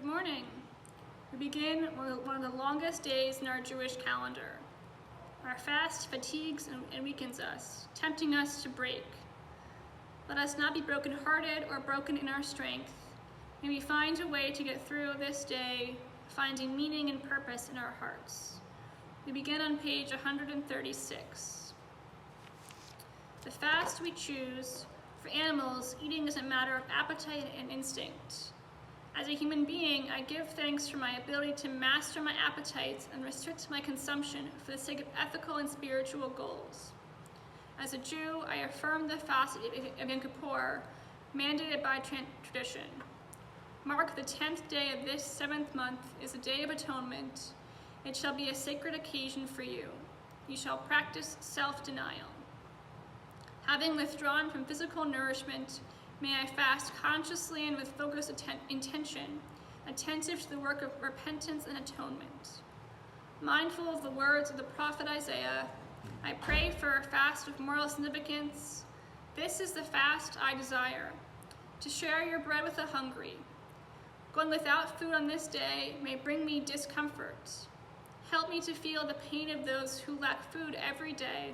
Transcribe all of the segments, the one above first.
Good morning. We begin one of the longest days in our Jewish calendar. Our fast fatigues and weakens us, tempting us to break. Let us not be brokenhearted or broken in our strength. May we find a way to get through this day, finding meaning and purpose in our hearts. We begin on page 136. The fast we choose, for animals, eating is a matter of appetite and instinct. As a human being, I give thanks for my ability to master my appetites and restrict my consumption for the sake of ethical and spiritual goals. As a Jew, I affirm the fast of Yom Kippur, mandated by tradition. Mark the 10th day of this 7th month is a day of atonement. It shall be a sacred occasion for you. You shall practice self-denial. Having withdrawn from physical nourishment, may I fast consciously and with focused intention, attentive to the work of repentance and atonement. Mindful of the words of the prophet Isaiah, I pray for a fast of moral significance. This is the fast I desire, to share your bread with the hungry. Going without food on this day may bring me discomfort. Help me to feel the pain of those who lack food every day,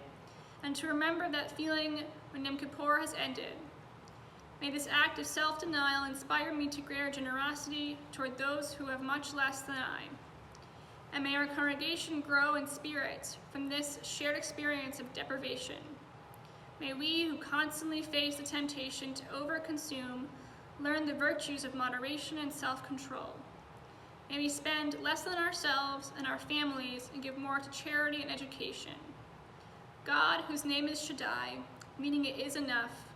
and to remember that feeling when Yom Kippur has ended. May this act of self-denial inspire me to greater generosity toward those who have much less than I. And may our congregation grow in spirit from this shared experience of deprivation. May we who constantly face the temptation to overconsume learn the virtues of moderation and self-control. May we spend less on ourselves and our families and give more to charity and education. God, whose name is Shaddai, meaning it is enough,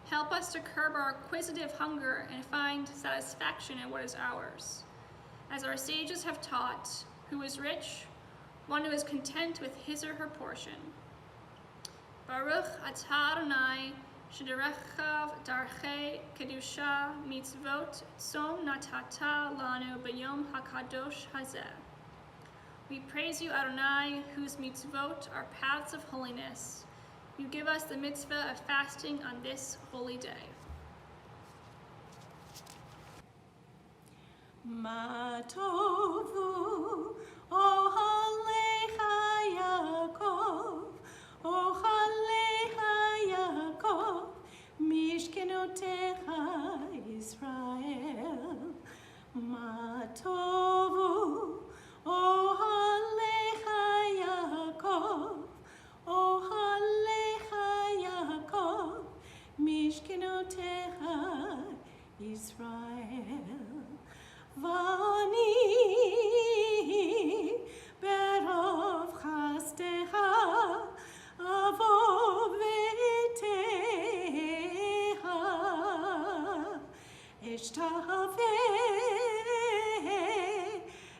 help us to curb our acquisitive hunger and find satisfaction in what is ours. As our sages have taught, who is rich? One who is content with his or her portion. Baruch atah Adonai, shederechav darchei kedusha mitzvot tzom natata lanu b'yom hakadosh hazeh. We praise you, Adonai, whose mitzvot are paths of holiness. You give us the mitzvah of fasting on this holy day. Ma tovu ohalecha Yaakov, ohalecha Yaakov, mishkenotecha Israel. Ma tovu ohalecha Yaakov, ohalecha Yaakov, mishkenotecha Israel. Vani berov chastecha avo vetecha eshtaveh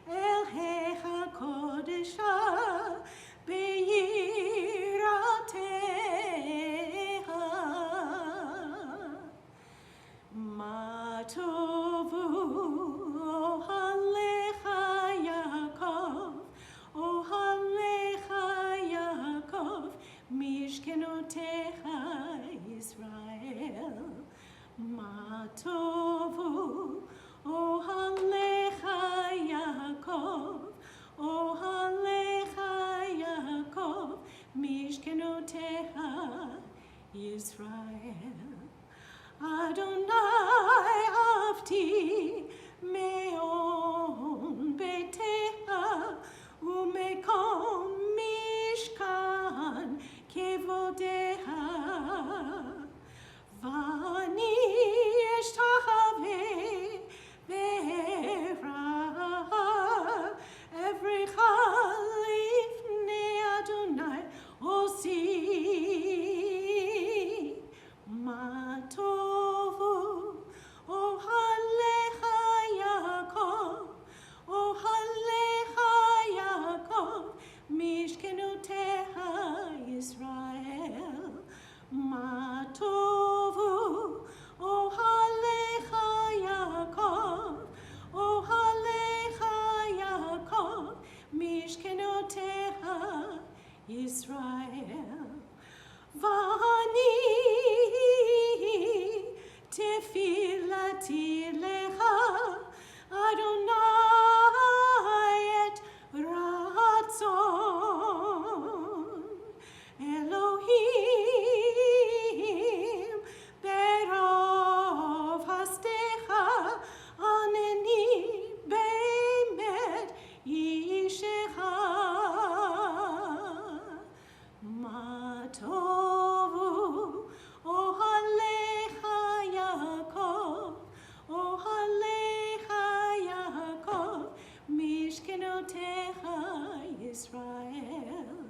el hecha kodesha beiratecha ma tovu ohalecha Yaakov, mishkenotecha Israel. Ma tovu ohalecha Yaakov, mishkenotecha Israel. Adonai avti me'on betecha umekom mishkan kevodecha vani eshtachaveh ve'era evrecha lifnei Adonai osi. Ma tovu ohalecha Yaakov, mishkenotecha Israel. Ma tovu ohalecha Yaakov, mishkenotecha Israel. Vani tefilati lecha Adonai Yisrael.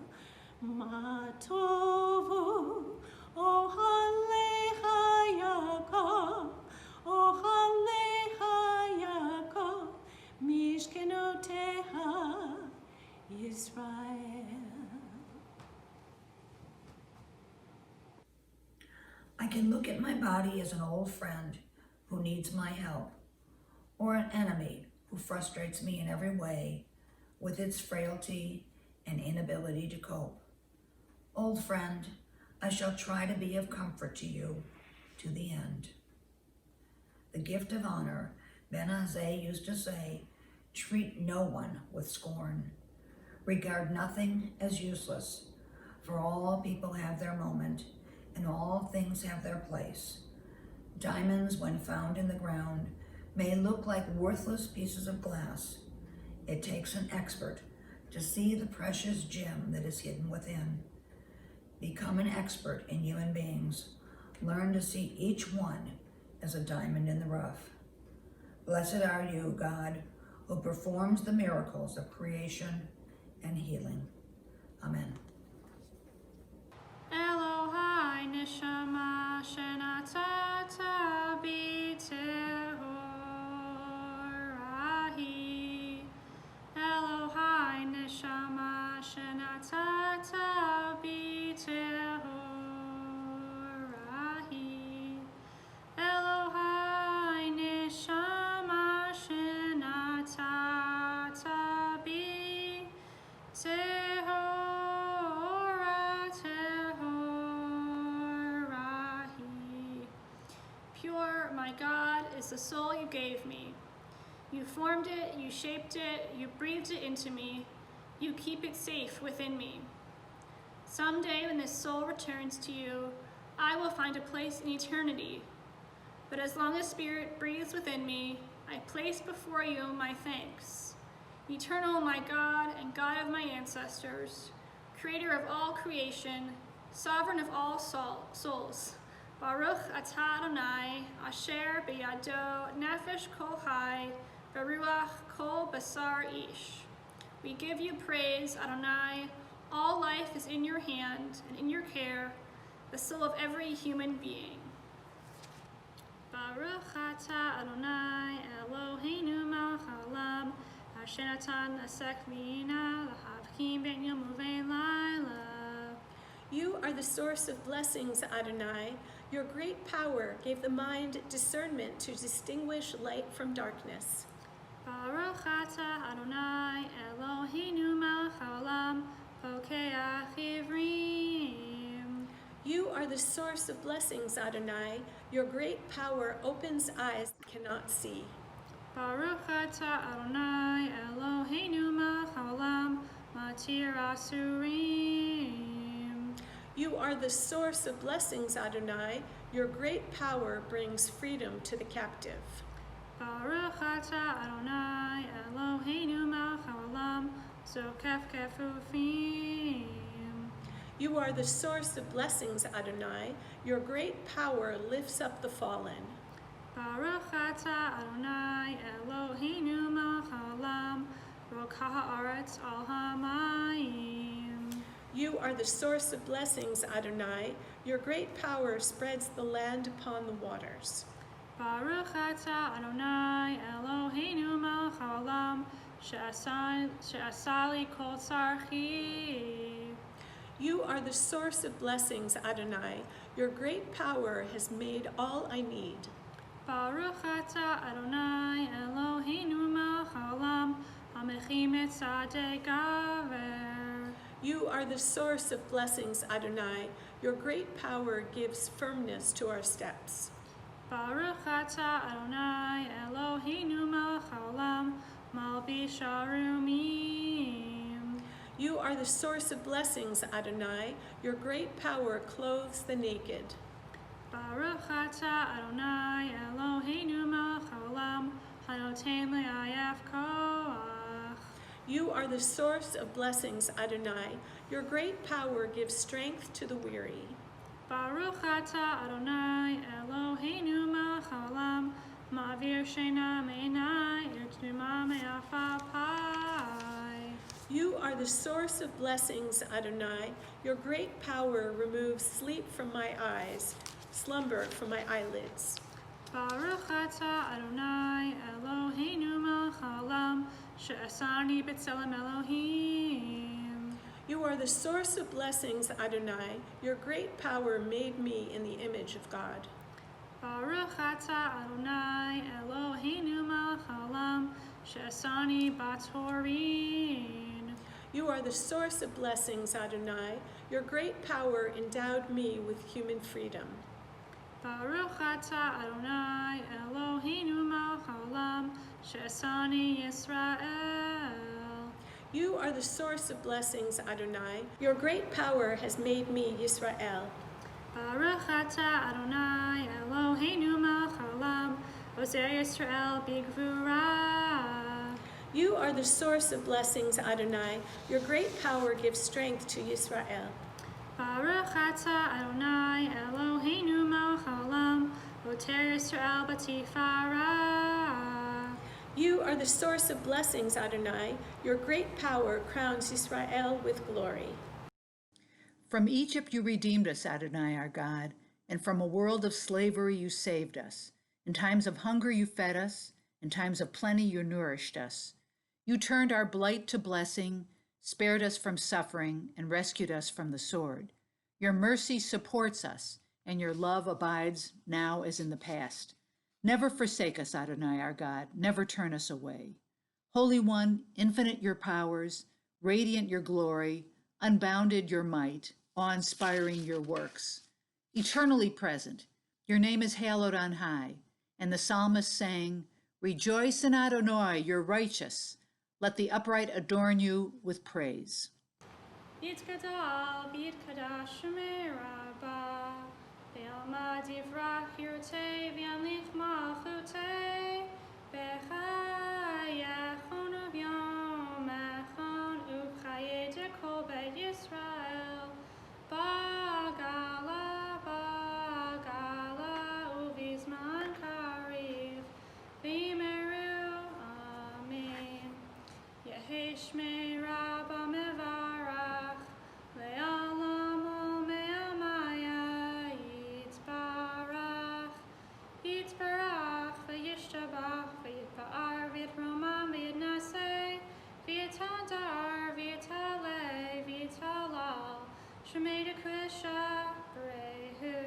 Ma tovu, ohalecha Yaakov, ohalecha Yaakov, mishkenoteha Yisrael. I can look at my body as an old friend who needs my help, or an enemy who frustrates me in every way with its frailty and inability to cope. Old friend, I shall try to be of comfort to you to the end. The gift of honor, Ben Azai used to say, treat no one with scorn. Regard nothing as useless, for all people have their moment, and all things have their place. Diamonds, when found in the ground, may look like worthless pieces of glass. It takes an expert to see the precious gem that is hidden within. Become an expert in human beings. Learn to see each one as a diamond in the rough. Blessed are you, God, who performs the miracles of creation and healing. Amen. Elohai neshama shenatata b'tehorahi. Elohai neshama shenatata b'tehorahi. Elohai neshama shenatata b'tehorahi. Pure, my God, is the soul you gave me. You formed it, you shaped it, you breathed it into me. You keep it safe within me. Someday when this soul returns to you, I will find a place in eternity. But as long as Spirit breathes within me, I place before you my thanks. Eternal my God and God of my ancestors, creator of all creation, sovereign of all souls. Baruch atah Adonai, asher b'yado nefesh kol hai, beruach kol basar ish. We give you praise, Adonai. All life is in your hand and in your care, the soul of every human being. Baruch atah Adonai, Eloheinu melech haolam, asher natan asek v'ina l'havkim ben yom uvein laila. You are the source of blessings, Adonai. Your great power gave the mind discernment to distinguish light from darkness. Baruch atah Adonai, Eloheinu melech haolam, pokeach ivrim. You are the source of blessings, Adonai. Your great power opens eyes that cannot see. Baruch atah Adonai, Eloheinu melech haolam, matir asurim. You are the source of blessings, Adonai. Your great power brings freedom to the captive. Baruch atah Adonai, Eloheinu melech haolam, zokef kefufim. You are the source of blessings, Adonai. Your great power lifts up the fallen. Baruch atah Adonai, Eloheinu melech haolam, rokah haaretz al hamayim. You are the source of blessings, Adonai. Your great power spreads the land upon the waters. Baruch atah Adonai, Eloheinu melech haolam, she'asali kol tzarchi. You are the source of blessings, Adonai. Your great power has made all I need. Baruch atah Adonai, Eloheinu melech haolam, hamechim et tzadek gaver. You are the source of blessings, Adonai. Your great power gives firmness to our steps. Baruch atah Adonai, Eloheinu melech haolam, malbish arumim. You are the source of blessings, Adonai. Your great power clothes the naked. Baruch atah Adonai, Eloheinu melech haolam, hanoten le'ayaf koach. You are the source of blessings, Adonai. Your great power gives strength to the weary. Baruch atah Adonai, Eloheinu melech haolam, ma'avir sheina me'enai, irtnuma me'afapai. You are the source of blessings, Adonai. Your great power removes sleep from my eyes, slumber from my eyelids. Baruch atah Adonai Eloheinu melech haolam she'asani b'tzelem Elohim. You are the source of blessings, Adonai. Your great power made me in the image of God. Baruch atah Adonai Eloheinu melech haolam she'asani b'torin. You are the source of blessings, Adonai. Your great power endowed me with human freedom. Baruch atah Adonai Eloheinu melech haolam she'asani Yisrael. You are the source of blessings, Adonai. Your great power has made me Yisrael. Baruch atah Adonai Eloheinu melech haolam ozer Yisrael b'gvura. You are the source of blessings, Adonai. Your great power gives strength to Yisrael. Baruch atah Adonai Eloheinu melech haolam oter Yisrael b'tifara. You are the source of blessings, Adonai. Your great power crowns Yisrael with glory. From Egypt you redeemed us, Adonai our God, and from a world of slavery you saved us. In times of hunger you fed us, in times of plenty you nourished us. You turned our blight to blessing, spared us from suffering, and rescued us from the sword. Your mercy supports us, and your love abides now as in the past. Never forsake us, Adonai our God, never turn us away. Holy One, infinite your powers, radiant your glory, unbounded your might, awe-inspiring your works. Eternally present, your name is hallowed on high, and the psalmist sang, "Rejoice in Adonai, you're righteous. Let the upright adorn you with praise." Yitkadal b'yitkadash shemei rabba ve'alma divrach hirotei v'yamlich malchutei v'chayechon u'vyom echon u'chayei dekol beit Yisrael bagala u'vizman kariv v'imeru amen. Yehei shmei rabba mevarach le'olam u'me'amaya yitbarach v'yishtabach v'yitba'ar v'yitromam v'yitnaseh v'yitadar v'yitaleh v'yitalal shemei dekresha b'rehu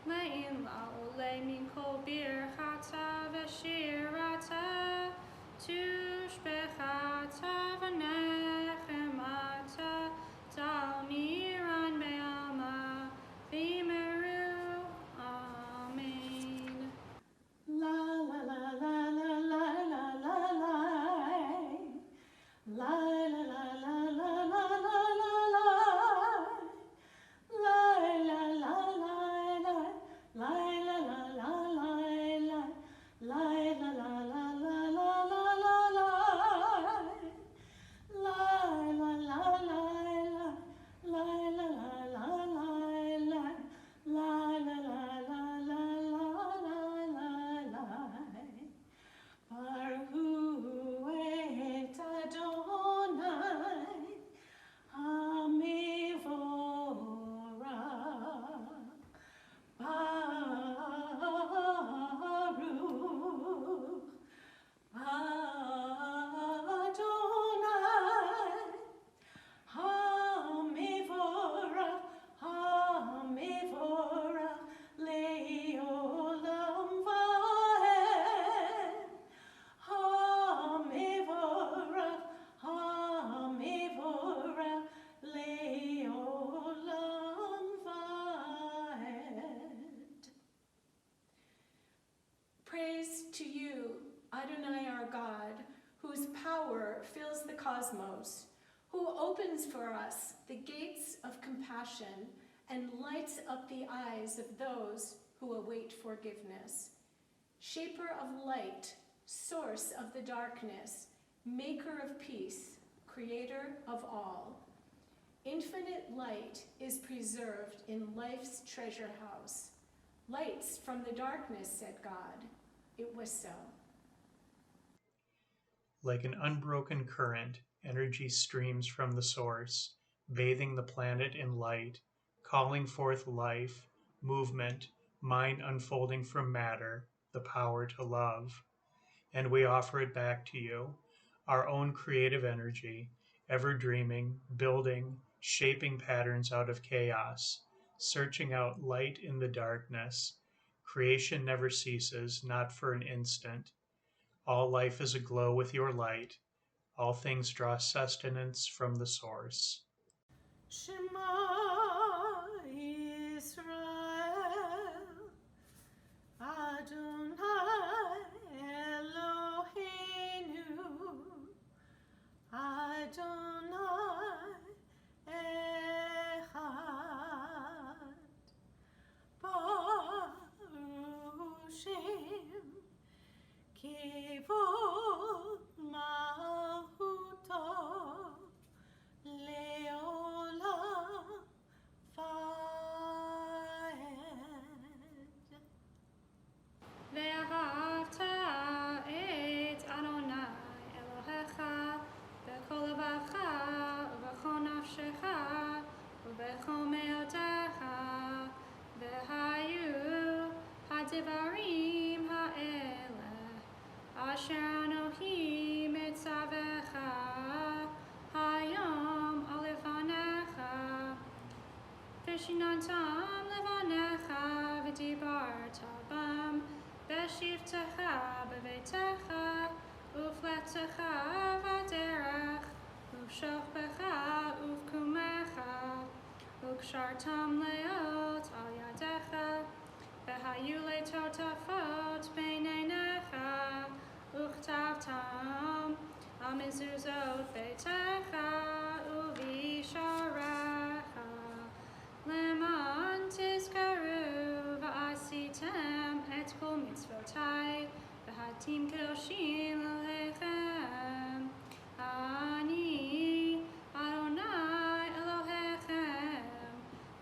le'in la'oleh min kol birchata v'shirata tushbechata v'nechemata talmiran be'alma v'imeru amen. La la la la la la la la la. La la la la la la la la la. La la la la la. La la la la la la. La la la la la la la la. La la la la la. La la la la la la. La la la la la la. Baruch et Adonai Hamivorach. Baruch Adonai Hamivorach, Hamivorach le'olam va'ed. Hamivorach, Hamivorach le'olam va'ed. Praise to you, Adonai our God, whose power fills the cosmos, who opens for us the gates of compassion and lights up the eyes of those who await forgiveness. Shaper of light, source of the darkness, maker of peace, creator of all. Infinite light is preserved in life's treasure house. Lights from the darkness, said God. It was so. Like an unbroken current, Energy streams from the source, bathing the planet in light, calling forth life, movement, mind unfolding from matter, the power to love. And we offer it back to you, our own creative energy, ever dreaming, building, shaping patterns out of chaos, searching out light in the darkness. Creation never ceases, not for an instant. All life is aglow with your light. All things draw sustenance from the source. Shema Yisrael, Adonai Eloheinu, Adonai Echad, Baruch Shem, Kivod Malchuto, Leolam Vaed. ואהבת את אדוני אלוהיך בכל לבבך ובכל נפשך ובכל מאודך, והיו הדברים האלה אשר אנוכי מצווך היום על לפניך, ושיננתם לבניך ודיברת בם בשבתך בביתך ופלטתך בדרך ובשוכבך ובקומך, וקשרתם להיות על ידיך, והיו לטוטפות בין עיניך, וכתבתם על מזוזות ביתך ובשעריך, למען תזכרו ועשיתם את כל מצוותיי, והייתם קדושים לאלוהיכם. אני אדוני אלוהיכם,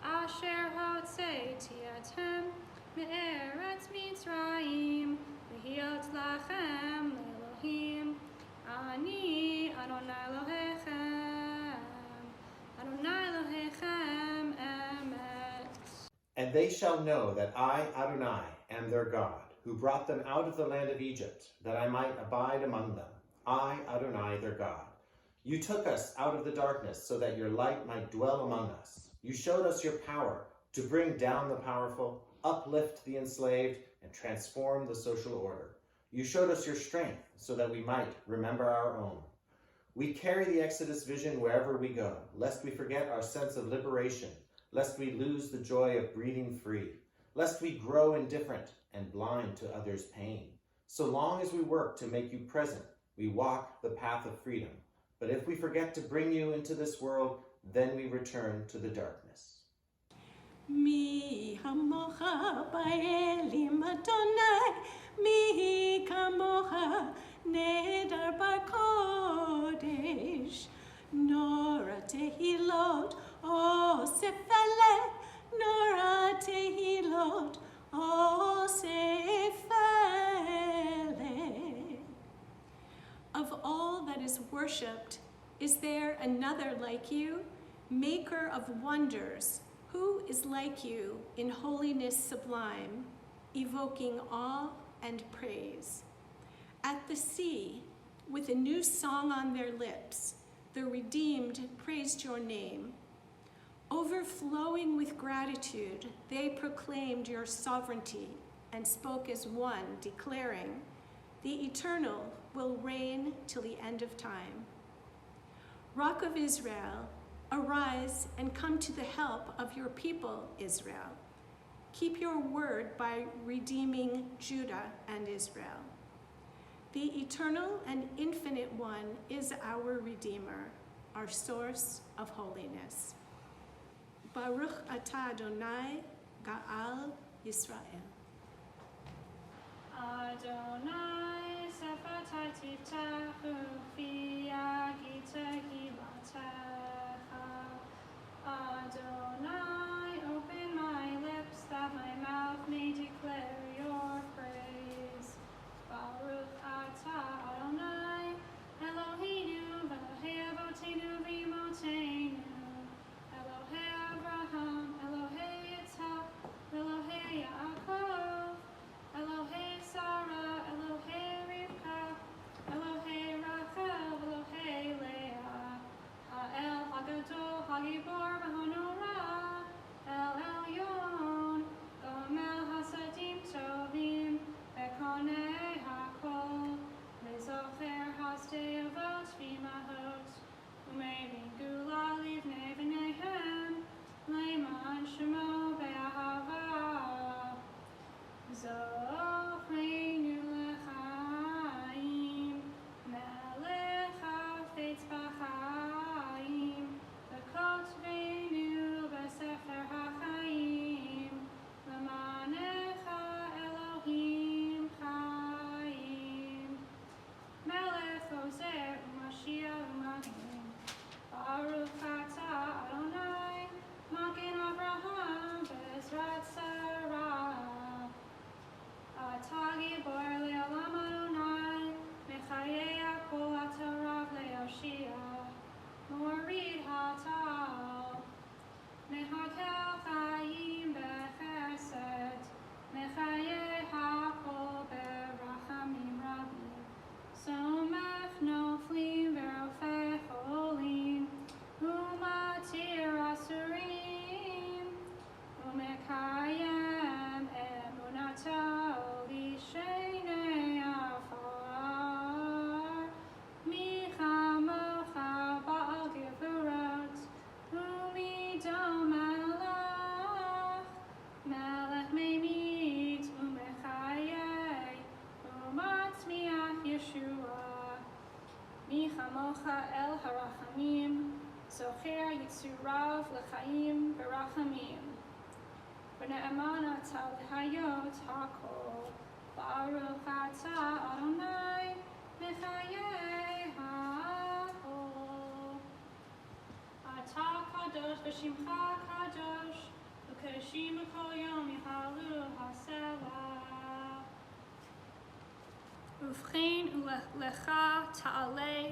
אשר הוצאתי אתכם מארץ מצרים, להיות לכם לאלוהים. אני אדוני אלוהיכם, אדוני אלוהיכם אמת. And they shall know that I, Adonai, am their God, who brought them out of the land of Egypt, that I might abide among them. I, Adonai, their God. You took us out of the darkness so that your light might dwell among us. You showed us your power to bring down the powerful, uplift the enslaved, and transform the social order. You showed us your strength so that we might remember our own. We carry the Exodus vision wherever we go, lest we forget our sense of liberation, lest we lose the joy of breathing free, lest we grow indifferent and blind to others' pain. So long as we work to make you present, we walk the path of freedom. But if we forget to bring you into this world, then we return to the darkness. Mi hamocha ba'elim Adonai, mi kamocha nedar b'kodesh, nora tehilot o sefele, nora tehilot o sefele. Of all that is worshipped, is there another like you, maker of wonders? Who is like you in holiness sublime, evoking awe and praise? At the sea, with a new song on their lips, the redeemed praised your name. Overflowing with gratitude, they proclaimed your sovereignty and spoke as one, declaring, "The eternal will reign till the end of time." Rock of Israel, arise and come to the help of your people, Israel. Keep your word by redeeming Judah and Israel. The eternal and infinite one is our Redeemer, our source of holiness. Baruch atah Adonai, Ga'al Yisrael. Adonai sefatai tiftachu fi agita hilatecha. Adonai, open my lips that my mouth may declare your praise. Baruch atah Adonai Eloheinu v'lehev הגibor והנורא, אל עליון, גומל חסדים טובים, וקונה הכל, לזוכר חסדי אבות ואימהות, ומרים גאולה לבני בניהם, למען שמו באהבה. זוכרנו לחיים, מלך חפץ בחיים, וכותבנו בספר החיים, למענך אלוהים חיים. מלך עוזר ומשיח ומגן, ברוך אתה אדוני, מגן אברהם בעזרת שרה. אתה גיבור לעולם אדוני, מחיי הכל אתה רב להושיע, מוריד הטל, מחכה חיים בחסד, מחיי הכל ברחמים רבים, סומך נופלים ורופא חולים, ומתיר אסורים, ומקיים אמונתו לשני עפר. מי כמוך בעל גבורות, ומי דום מלך, מלך ממית ומחיה, ומצמיח ישועה. מי כמוך אל הרחמים, זוכר יצוריו לחיים ברחמים. ונאמן אתה להיות הכל, ברוך אתה אדוני, מחיי הכל. אתה קדוש ושמך קדוש, וקדושים בכל יום יהללו הסלע. ובכן לך תעלה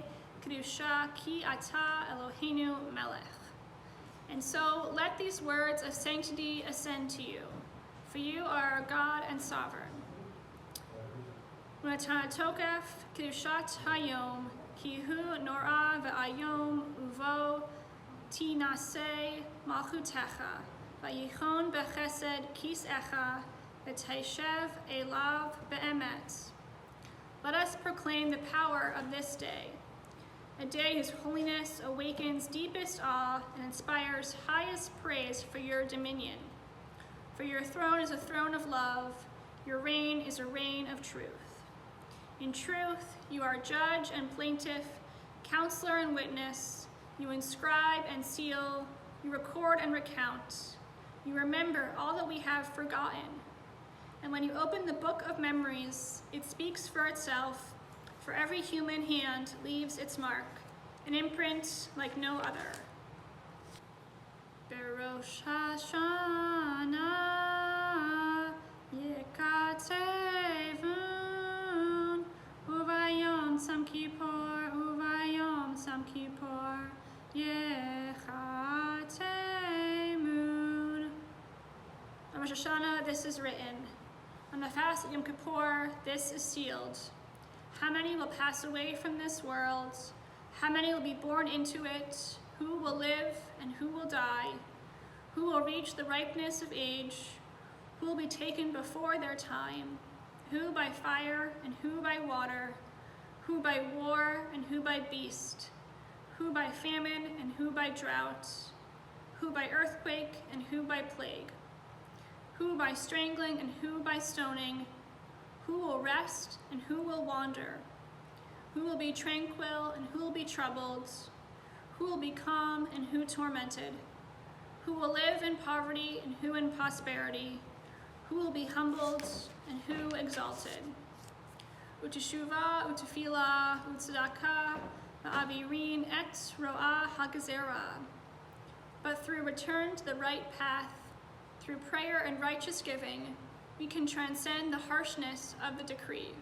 קדושה, כי אתה אלוהינו מלך. And so let these words of sanctity ascend to you, for you are our God and sovereign. ונתתוקף קדושת היום, כי הוא נורא ואיום, ובו תינשא מלכותך, ויכון בחסד כיסאך, ותשב אליו באמת. Let us proclaim the power of this day, a day whose holiness awakens deepest awe and inspires highest praise for your dominion. For your throne is a throne of love, your reign is a reign of truth. In truth, you are judge and plaintiff, counselor and witness. You inscribe and seal, you record and recount. You remember all that we have forgotten. And when you open the book of memories, it speaks for itself, for every human hand leaves its mark, an imprint like no other. Berosh Hashanah Yekatevun Uvayom Yom Kippur Uvayom Yom Kippur Yechatemun. On Rosh Hashanah, this is written. On the fast of Yom Kippur, this is sealed. How many will pass away from this world? How many will be born into it? Who will live and who will die? Who will reach the ripeness of age? Who will be taken before their time? Who by fire and who by water? Who by war and who by beast? Who by famine and who by drought? Who by earthquake and who by plague? Who by strangling and who by stoning? Who will rest and who will wander? Who will be tranquil and who will be troubled? Who will be calm and who tormented? Who will live in poverty and who in prosperity? Who will be humbled and who exalted? Uteshuva, utefila, utsedaka, ma'avirin et ro'ah hagazera. But through return to the right path, through prayer and righteous giving, we can transcend the harshness of the decree.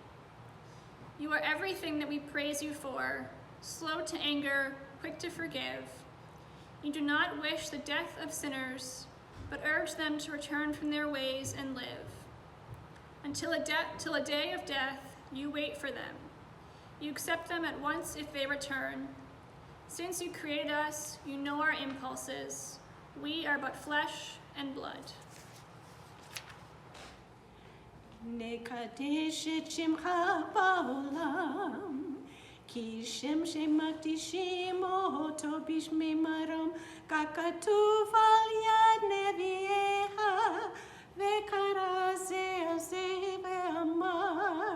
You are everything that we praise you for, slow to anger, quick to forgive. You do not wish the death of sinners, but urge them to return from their ways and live. Until a day of death, you wait for them. You accept them at once if they return. Since you created us, you know our impulses. We are but flesh and blood. נקדש את שמך בעולם, כי שם שמקדישים אותו בשמי מרום, ככתוב על יד נביאיך, וקרא זה על זה ואמר,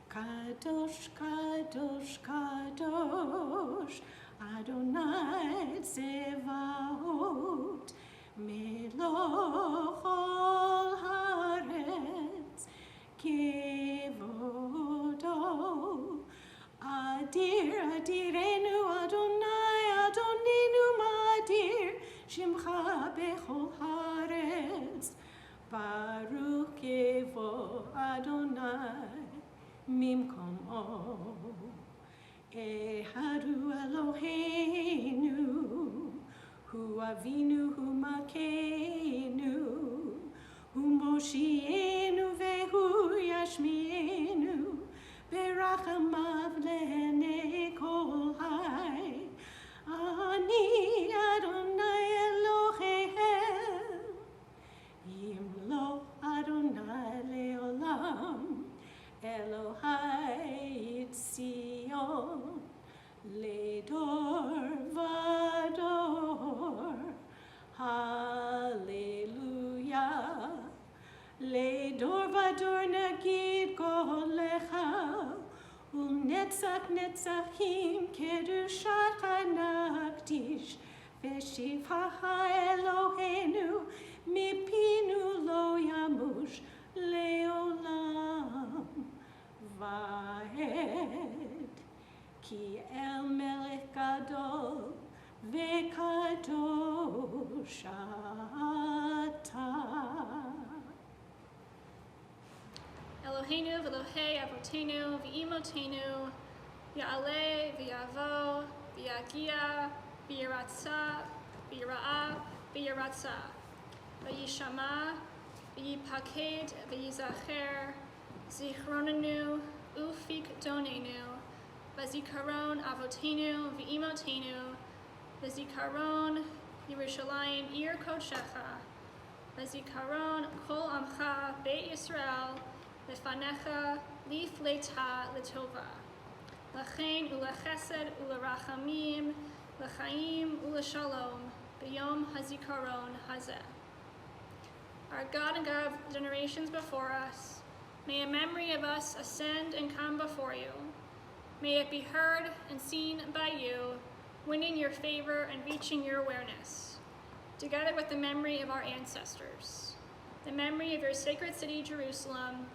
קדוש, קדוש, קדוש, אדוני צבאות, מלוך כל הארץ, כבודו. אדיר, אדירנו, אדוני, אדוננו, מאדיר, שמך בכל הארץ. ברוך יבוא אדוני ממקומו. אחד הוא אלוהינו, הוא אבינו, הוא מלכנו, הוא מושיענו והוא ישמיענו, ברחמיו לעיני כל חי. אני אדוני אלוהיהם, ימלוך אדוני לעולם, אלוהי ציון, לדור ודור. הללויה. לדור ודור נגיד קולך, ולנצח נצחים קדושתך נקדיש, ושבחך אלוהינו מפינו לא ימוש לעולם ועד. כי אל מלך גדול וקדוש אתה. Eloheinu v'Elohei avotenu v'imotenu ya'ale v'yavo v'yagia v'yiratza v'yira'a v'yiratza v'yishama v'yipaked v'yizacher zichronenu ufik donenu v'zikaron avotenu v'imotenu v'zikaron Yerushalayim ir kodshecha v'zikaron kol amcha beit Yisrael Lefanecha lifleita letova, lachein ulechesed ulerachamim, lechaim uleshalom, b'yom hazikaron hazeh. Our God and God of generations before us, may a memory of us ascend and come before you. May it be heard and seen by you, winning your favor and reaching your awareness, together with the memory of our ancestors, the memory of your sacred city, Jerusalem,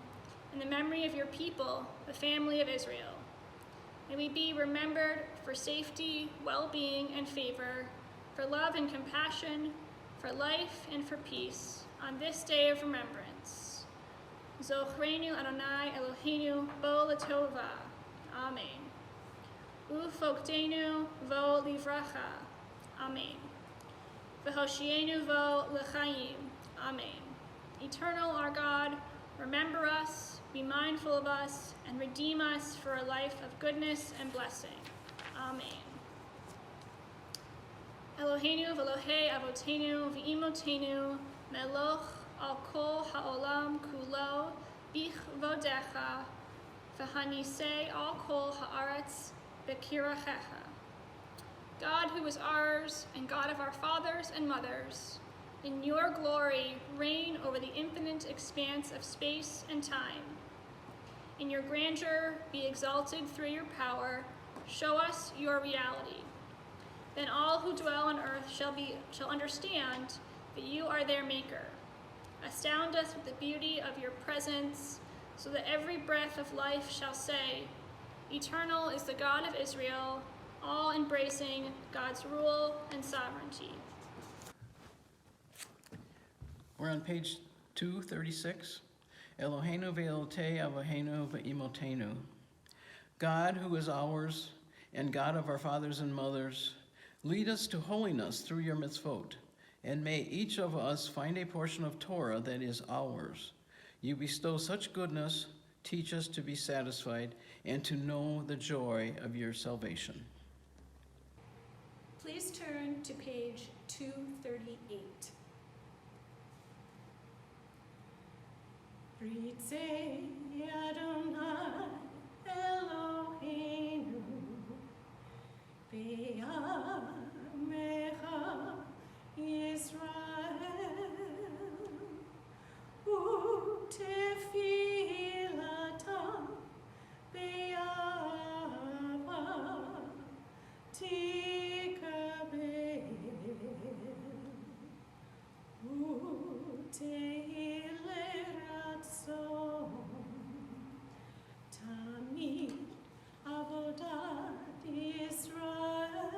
and the memory of your people, the family of Israel. May we be remembered for safety, well-being, and favor, for love and compassion, for life and for peace, on this day of remembrance. Zochrenu Adonai Eloheinu bo letova. Amen. Ufokdenu vo livracha. Amen. V'hoshienu vo lechaim. Amen. Eternal our God, remember us, be mindful of us, and redeem us for a life of goodness and blessing. Amen. Eloheinu v'Elohei avotenu v'imotenu meloch al kol ha'olam kulo bichvodecha v'hanisei al kol ha'aretz b'kirachecha. God who is ours and God of our fathers and mothers, in your glory reign over the infinite expanse of space and time. In your grandeur be exalted through your power. Show us your reality. Then all who dwell on earth shall understand that you are their maker. Astound us with the beauty of your presence, so that every breath of life shall say, eternal is the God of Israel, all embracing God's rule and sovereignty. We're on page 236. Eloheinu ve'elotei avoheinu ve'imotenu. God who is ours and God of our fathers and mothers, lead us to holiness through your mitzvot, and may each of us find a portion of Torah that is ours. You bestow such goodness, teach us to be satisfied and to know the joy of your salvation. Please turn to page 238. Ritzei Adonai Eloheinu Be'amecha Yisrael U'tefilatam Be'ava Tikabel U'teileratson Tamid Avodat Yisrael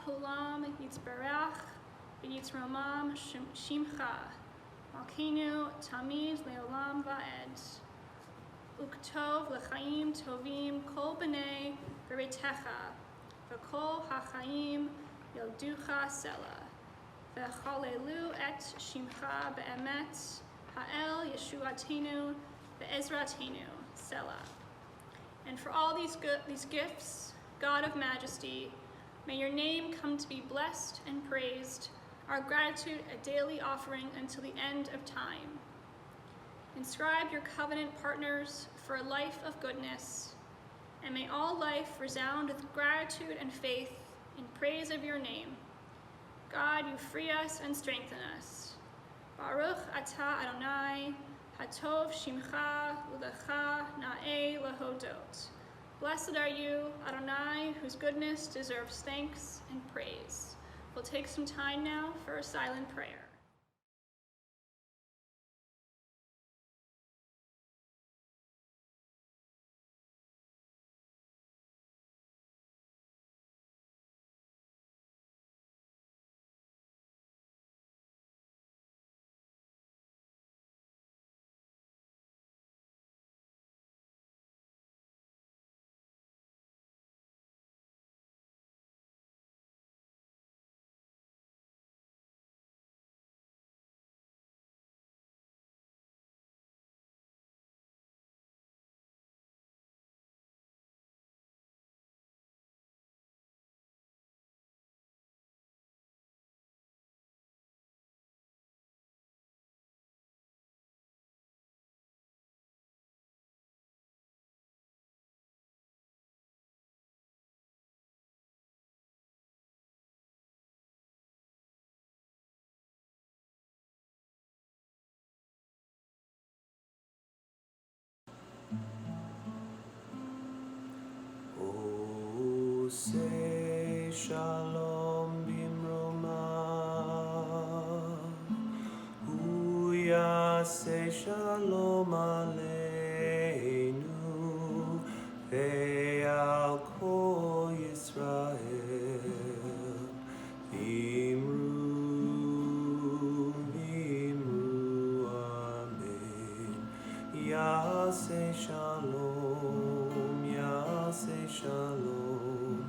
Kulam Yitzbarach V'Yitzromam Shimcha Malkeinu Tamid Leolam Va'ed Uktov L'chaim Tovim Kol B'nei Bereitecha V'Kol HaChaim Yilducha Sela V'Chalelu Et Shimcha Be'emet Ha'el Yeshuatenu Be'ezratenu Sela. And for all these gifts, God of majesty, may your name come to be blessed and praised, our gratitude a daily offering until the end of time. Inscribe your covenant partners for a life of goodness, and may all life resound with gratitude and faith in praise of your name. God, you free us and strengthen us. Baruch atah Adonai, hatov shimcha ulecha na'eh lahodot. Blessed are you, Adonai, whose goodness deserves thanks and praise. We'll take some time now for a silent prayer. Say shalom bimroma, hu yaseh shalom aleinu, ve'al kol Yisrael, v'imru amen. shalom, yaseh shalom,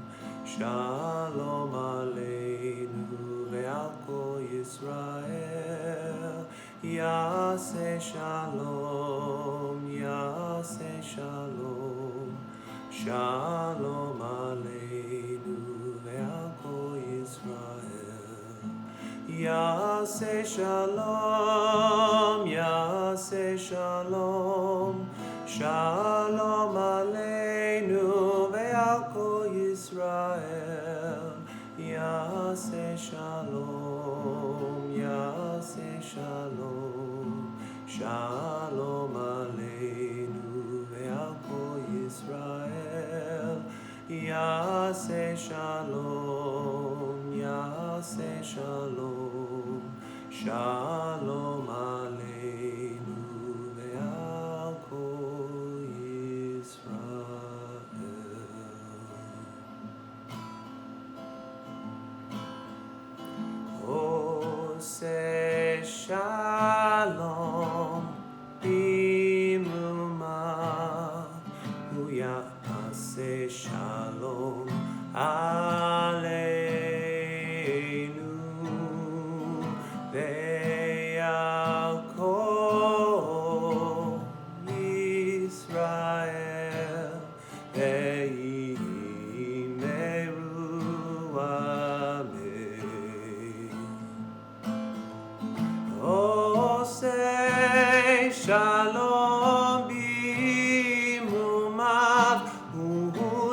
shalom aleinu ve'al kol Yisrael, yaseh shalom, yaseh shalom, shalom aleinu ve'al kol Yisrael, yaseh shalom, yaseh shalom, shalom aleinu ve'al kol Yisrael, yaseh shalom, yaseh shalom, shalom aleinu ve'al kol Yisrael, yaseh shalom, yaseh shalom, shalom aleinu ve'al kol Yisrael. Oseh shalom bimuma, hu ya'aseh shalom aleinu ve'al kol Yisrael ve'imeru amen. Oseh shalom bimuma, hu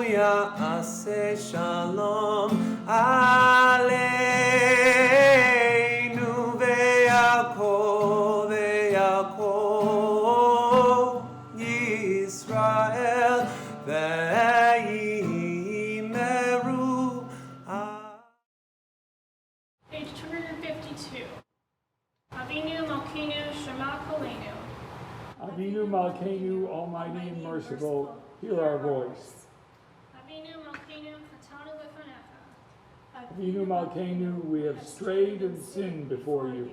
ya'aseh shalom aleinu ve'al kol Yisrael ve'imeru Page 252. Avinu Malkeinu Shema Kolenu. Avinu Malkeinu, almighty and merciful, hear our voice. Avinu Malkeinu Chatanu Lefanecha. Avinu Malkeinu, we have strayed and sinned before you.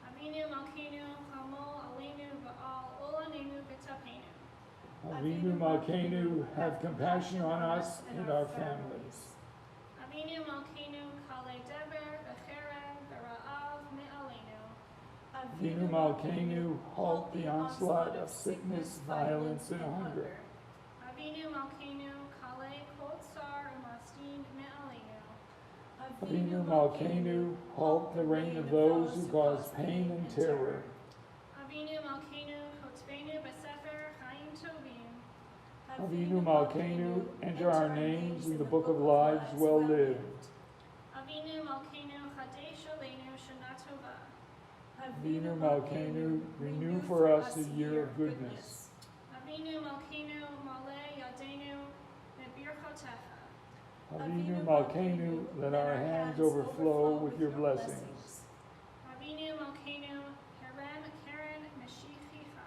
Avinu Malkeinu Chamol Aleinu Va'al Olanenu V'Tapenu. Avinu Malkeinu, have compassion on us and our families. Avinu Malkeinu Kale Deber V'Cherem V'Ra'av Me'aleinu. Avinu Malkeinu, halt the onslaught of sickness, violence, and hunger. Avinu Malkeinu Kale Kol Tsar U'Mastin Me'aleinu. Avinu Malkeinu, halt the reign of those who cause pain and terror. Avinu Malkeinu Kotzbenu B'Sefer Chaim Tovim. Avinu Malkeinu, enter our names in the book of lives well lived. Avinu Malkeinu Chadesh Aleinu Shana Tova. Avinu Malkeinu, renew for us a year of goodness. Avinu Malkeinu Maleh Yadeinu Bebirchotecha. Avinu Malkeinu, let our hands overflow with your blessings. Avinu Malkeinu Herem Keren Meshichicha.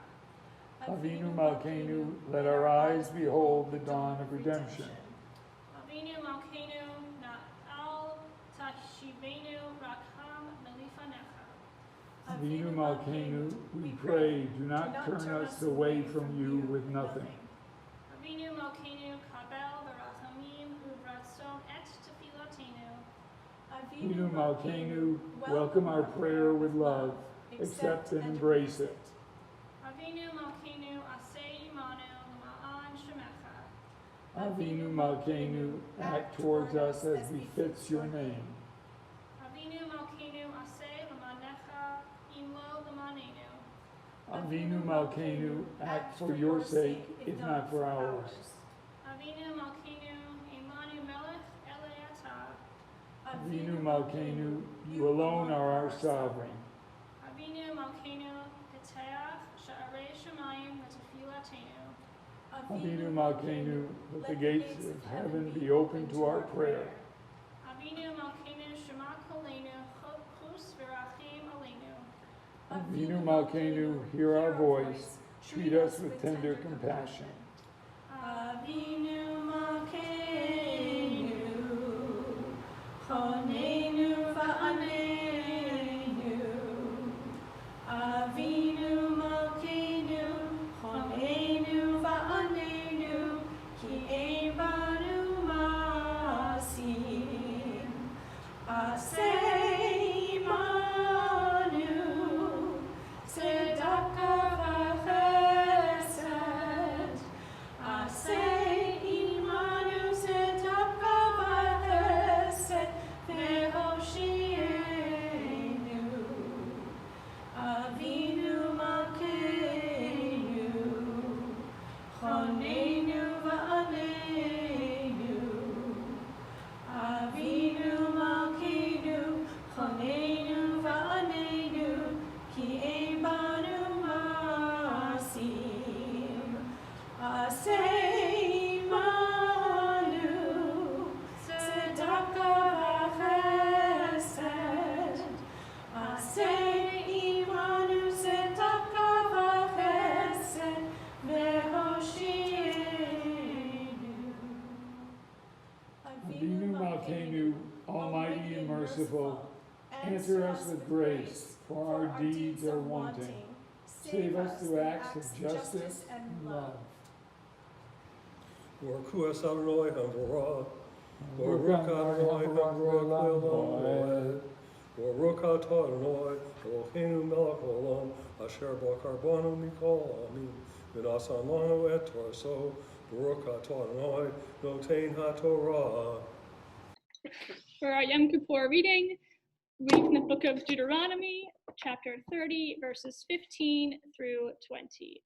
Avinu Malkeinu, let our eyes behold the dawn of redemption. Avinu Malkeinu Na'al Tashivenu Rakham Melifanecha. Avinu Malkeinu, we pray, do not turn us away from you with nothing. Avinu Malkeinu Kabel Barachamim Uvratzon Et Tefilotenu. Avinu Malkeinu, welcome our prayer with love, accept and embrace it. Avinu Malkeinu Aseh Imanu Ma'an Shemecha. Avinu Malkeinu, act towards us as befits your name. Avinu Malkeinu Aseh L'manecha Imlo L'manenu. Avinu Malkeinu, act for your sake, if not for ours. Avinu Malkeinu Imanu Melech Eleata. Avinu Malkeinu, you alone are our sovereign. Avinu Malkeinu Peteach Sha'arei Shemayim L'tefilatenu. Avinu Malkeinu, let the gates of heaven be open to our prayer. Avinu Malkeinu Shema Kolenu Chus V'Rachim Aleinu. Avinu Malkeinu, hear our voice, treat us with tender compassion. Avinu Malkeinu, Chonenu va'aneinu. Avinu Malkeinu, Chonenu va'aneinu. Avinu Malkeinu, almighty and merciful, answer us with grace, for our deeds are wanting. Save us through acts of justice and love. Baruch Adonai Hamorah, Baruch Adonai Hamorah, Baruch Adonai Eloheinu melech haolam, asher bakar banu mikol amin, v'nasan lanu et torso, Baruch Adonai notein haTorah. For our Yom Kippur reading from the book of Deuteronomy, chapter 30, verses 15 through 20.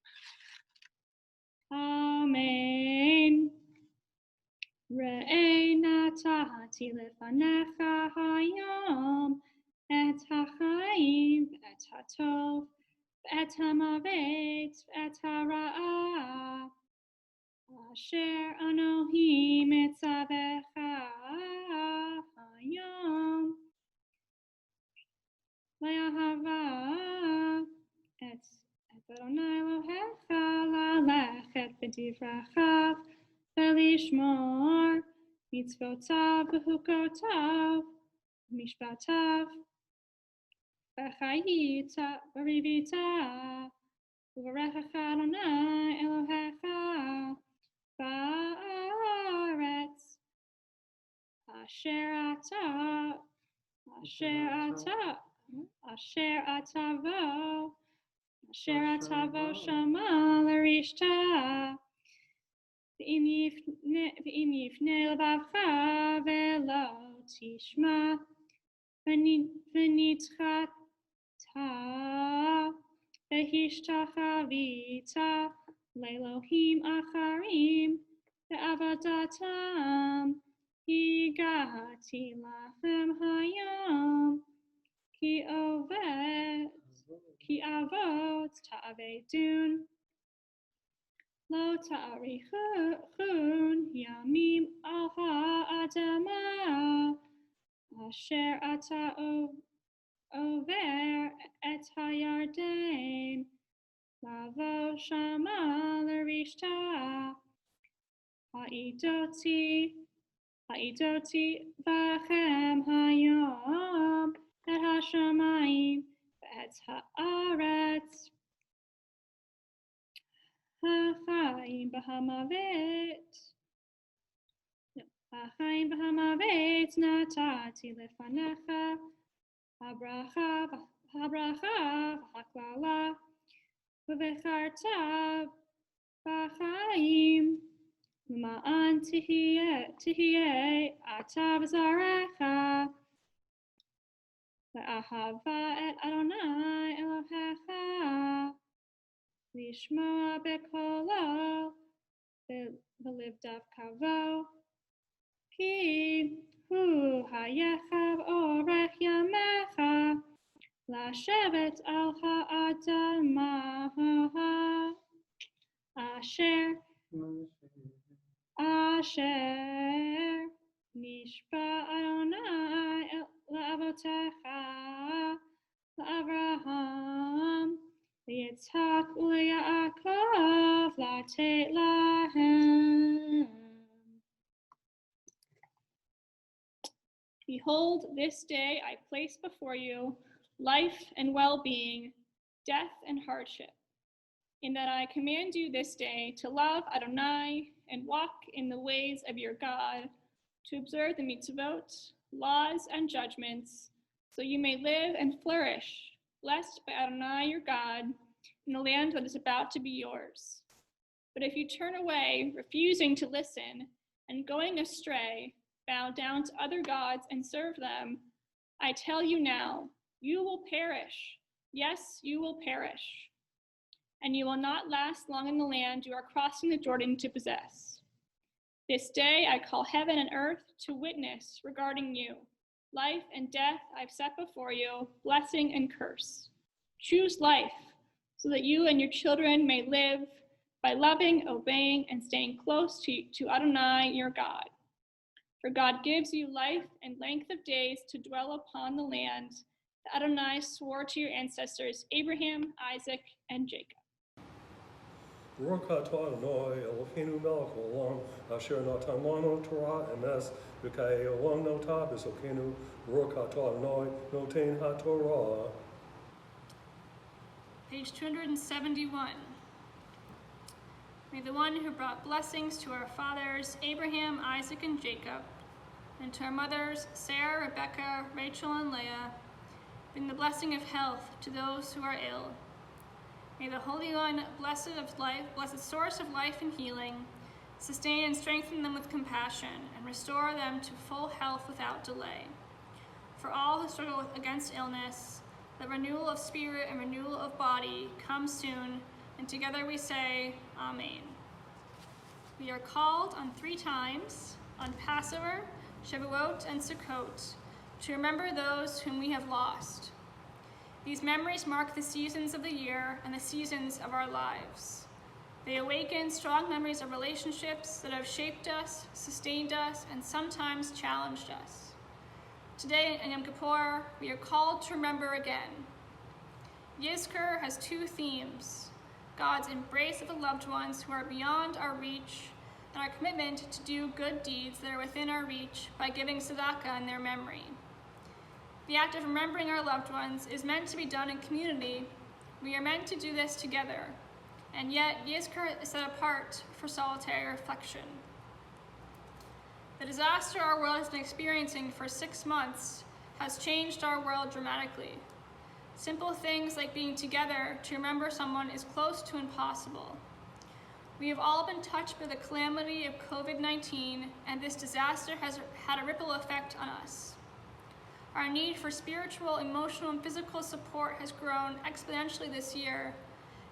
Amen. Re'ei natati lefanecha hayom et ha'chaim et ha'tov et ha'mavet et ha'ra'ah asher anohi mitzavecha hayom le'ahava et Adonai Elohecha la'lechet b'divrachav v'lishmor mitzvotav v'hukotav mishpatav v'chayita v'rivita v'varechecha Adonai Elohecha ba'aretz asher atavo shama l'rishta v'im yifne l'vavcha ve'lo tishma v'nitchata v'hishtachavita l'Elohim acharim ve'avodatam higati lachem hayom ki avot ta'avedun lo ta'arichun yamim al ha'adama asher ata over et hayarden lavo shama l'rishta ha'idoti v'chem hayom et hashamayim et haaretz ha'chaim b'hamavet natati lefanecha habracha v'haklala v'vecharta b'chaim Ma'an tihye atav zarecha le'ahava et Adonai Elohecha lishmoa bekolo v'livdav kavo ki hu hayechav orech yamecha lashevet al ha'adama asher nishba Adonai la'avotecha la'Avraham li'Yitzhak u'li'Yaakov la'tet lahem. Behold, this day I place before you life and well-being, death and hardship, in that I command you this day to love Adonai and walk in the ways of your God, to observe the mitzvot, laws, and judgments, so you may live and flourish, blessed by Adonai your God, in the land that is about to be yours. But if you turn away, refusing to listen, and going astray, bow down to other gods and serve them, I tell you now, you will perish. Yes, you will perish. And you will not last long in the land you are crossing the Jordan to possess. This day I call heaven and earth to witness regarding you. Life and death I've set before you, blessing and curse. Choose life, so that you and your children may live, by loving, obeying, and staying close to Adonai, your God. For God gives you life and length of days to dwell upon the land that Adonai swore to your ancestors, Abraham, Isaac, and Jacob. Baruch atah Adonai Eloheinu melech haolam, asher natan lanu Torah emes, v'kayei olam notah b'sokenu. Baruch atah Adonai noten haTorah. Page 271. May the one who brought blessings to our fathers, Abraham, Isaac, and Jacob, and to our mothers, Sarah, Rebekah, Rachel, and Leah, bring the blessing of health to those who are ill. May the Holy One, blessed source of life and healing, sustain and strengthen them with compassion and restore them to full health without delay. For all who struggle against illness, the renewal of spirit and renewal of body come soon, and together we say, Amen. We are called on 3 times, on Passover, Shavuot, and Sukkot, to remember those whom we have lost. These memories mark the seasons of the year and the seasons of our lives. They awaken strong memories of relationships that have shaped us, sustained us, and sometimes challenged us. Today in Yom Kippur, we are called to remember again. Yizkor has 2 themes: God's embrace of the loved ones who are beyond our reach, and our commitment to do good deeds that are within our reach by giving tzedakah in their memory. The act of remembering our loved ones is meant to be done in community. We are meant to do this together, and yet Yizkor is set apart for solitary reflection. The disaster our world has been experiencing for 6 months has changed our world dramatically. Simple things like being together to remember someone is close to impossible. We have all been touched by the calamity of COVID-19, and this disaster has had a ripple effect on us. Our need for spiritual, emotional, and physical support has grown exponentially this year,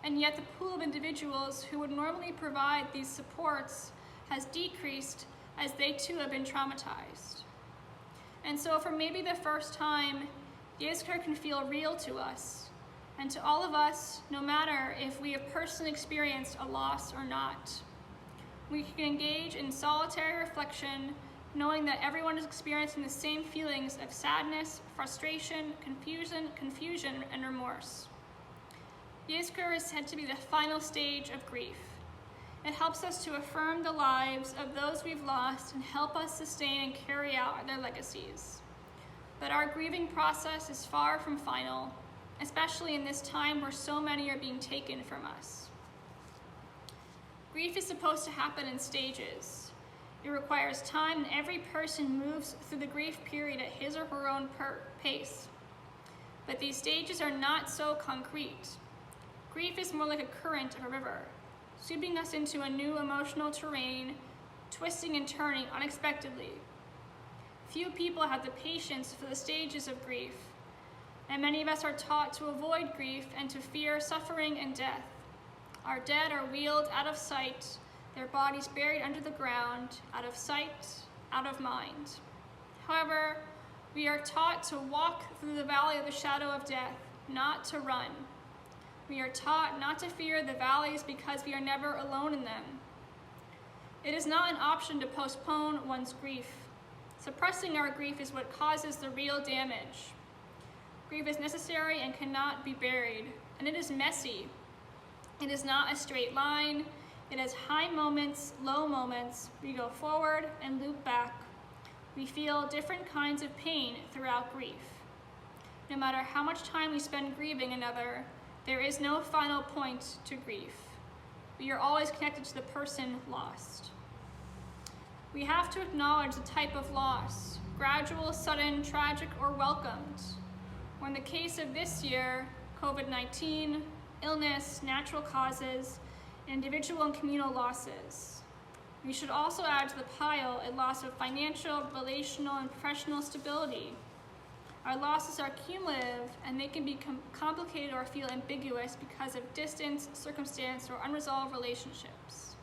and yet the pool of individuals who would normally provide these supports has decreased as they too have been traumatized. And so for maybe the first time, Yizkor can feel real to us, and to all of us, no matter if we have personally experienced a loss or not. We can engage in solitary reflection, knowing that everyone is experiencing the same feelings of sadness, frustration, confusion, and remorse. Yizkor is said to be the final stage of grief. It helps us to affirm the lives of those we've lost and help us sustain and carry out their legacies. But our grieving process is far from final, especially in this time where so many are being taken from us. Grief is supposed to happen in stages. It requires time, and every person moves through the grief period at his or her own pace. But these stages are not so concrete. Grief is more like a current of a river, sweeping us into a new emotional terrain, twisting and turning unexpectedly. Few people have the patience for the stages of grief, and many of us are taught to avoid grief and to fear suffering and death. Our dead are wheeled out of sight, their bodies buried under the ground, out of sight, out of mind. However, we are taught to walk through the valley of the shadow of death, not to run. We are taught not to fear the valleys because we are never alone in them. It is not an option to postpone one's grief. Suppressing our grief is what causes the real damage. Grief is necessary and cannot be buried, and it is messy. It is not a straight line. It has high moments, low moments. We go forward and loop back. We feel different kinds of pain throughout grief. No matter how much time we spend grieving another, there is no final point to grief. We are always connected to the person lost. We have to acknowledge the type of loss, gradual, sudden, tragic, or welcomed. Or in the case of this year, COVID-19, illness, natural causes, individual and communal losses. We should also add to the pile a loss of financial, relational, and professional stability. Our losses are cumulative, and they can be complicated or feel ambiguous because of distance, circumstance, or unresolved relationships.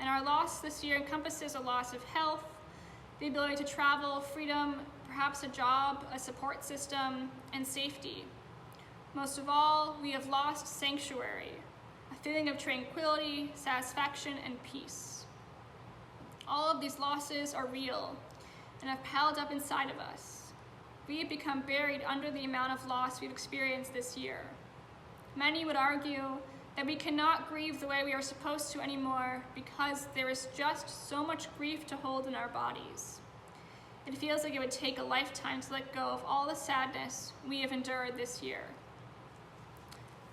And our loss this year encompasses a loss of health, the ability to travel, freedom, perhaps a job, a support system, and safety. Most of all, we have lost sanctuary, a feeling of tranquility, satisfaction, and peace. All of these losses are real and have piled up inside of us. We have become buried under the amount of loss we've experienced this year. Many would argue that we cannot grieve the way we are supposed to anymore because there is just so much grief to hold in our bodies. It feels like it would take a lifetime to let go of all the sadness we have endured this year.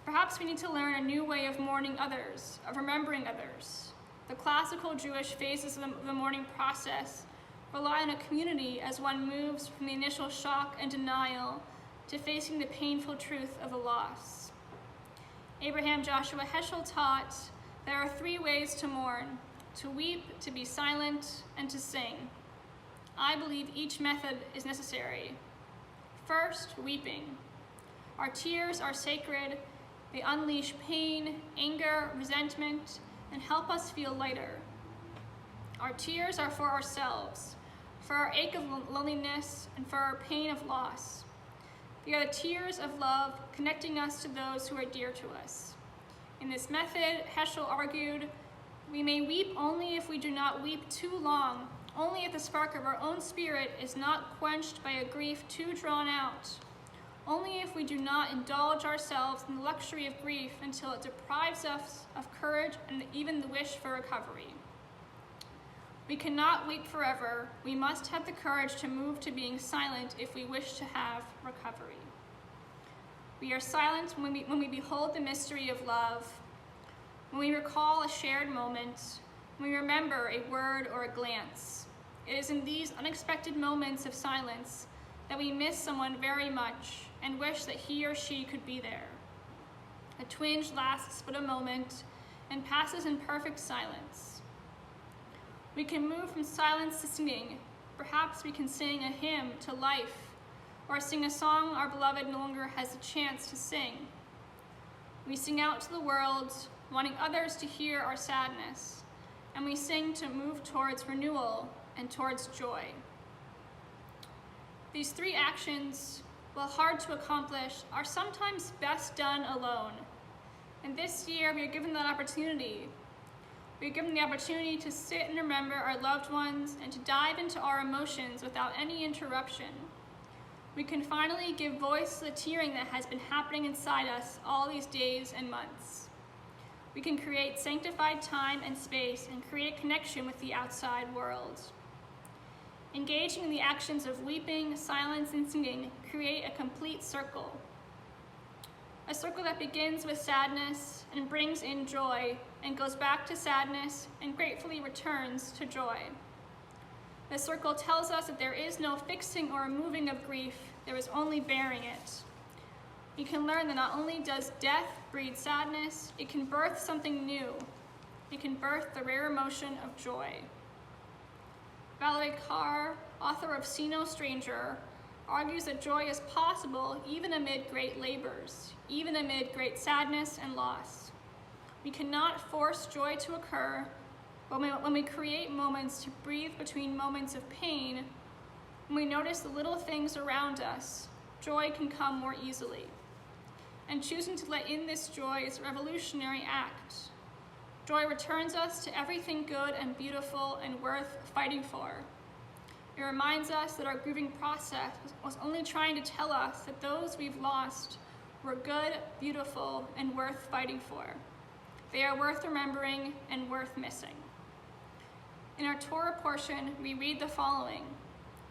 Perhaps we need to learn a new way of mourning others, of remembering others. The classical Jewish phases of the mourning process rely on a community as one moves from the initial shock and denial to facing the painful truth of a loss. Abraham Joshua Heschel taught there are 3 ways to mourn: to weep, to be silent, and to sing. I believe each method is necessary. First, weeping. Our tears are sacred. They unleash pain, anger, resentment, and help us feel lighter. Our tears are for ourselves, for our ache of loneliness, and for our pain of loss. They are the tears of love connecting us to those who are dear to us. In this method, Heschel argued, we may weep only if we do not weep too long, only if the spark of our own spirit is not quenched by a grief too drawn out, only if we do not indulge ourselves in the luxury of grief until it deprives us of courage and even the wish for recovery. We cannot weep forever. We must have the courage to move to being silent if we wish to have recovery. We are silent when we behold the mystery of love, when we recall a shared moment, when we remember a word or a glance. It is in these unexpected moments of silence that we miss someone very much and wish that he or she could be there. A twinge lasts but a moment and passes in perfect silence. We can move from silence to singing. Perhaps we can sing a hymn to life, or sing a song our beloved no longer has a chance to sing. We sing out to the world, wanting others to hear our sadness, and we sing to move towards renewal and towards joy. These 3 actions, while hard to accomplish, are sometimes best done alone. And this year, we are given that opportunity. We are given the opportunity to sit and remember our loved ones and to dive into our emotions without any interruption. We can finally give voice to the tearing that has been happening inside us all these days and months. We can create sanctified time and space and create connection with the outside world. Engaging in the actions of weeping, silence, and singing create a complete circle. A circle that begins with sadness and brings in joy and goes back to sadness and gratefully returns to joy. The circle tells us that there is no fixing or removing of grief, there is only bearing it. You can learn that not only does death breed sadness, it can birth something new. It can birth the rare emotion of joy. Valerie Carr, author of See No Stranger, argues that joy is possible even amid great labors, even amid great sadness and loss. We cannot force joy to occur, but when we create moments to breathe between moments of pain, when we notice the little things around us, joy can come more easily. And choosing to let in this joy is a revolutionary act. Joy returns us to everything good and beautiful and worth fighting for. It reminds us that our grieving process was only trying to tell us that those we've lost were good, beautiful, and worth fighting for. They are worth remembering and worth missing. In our Torah portion, we read the following: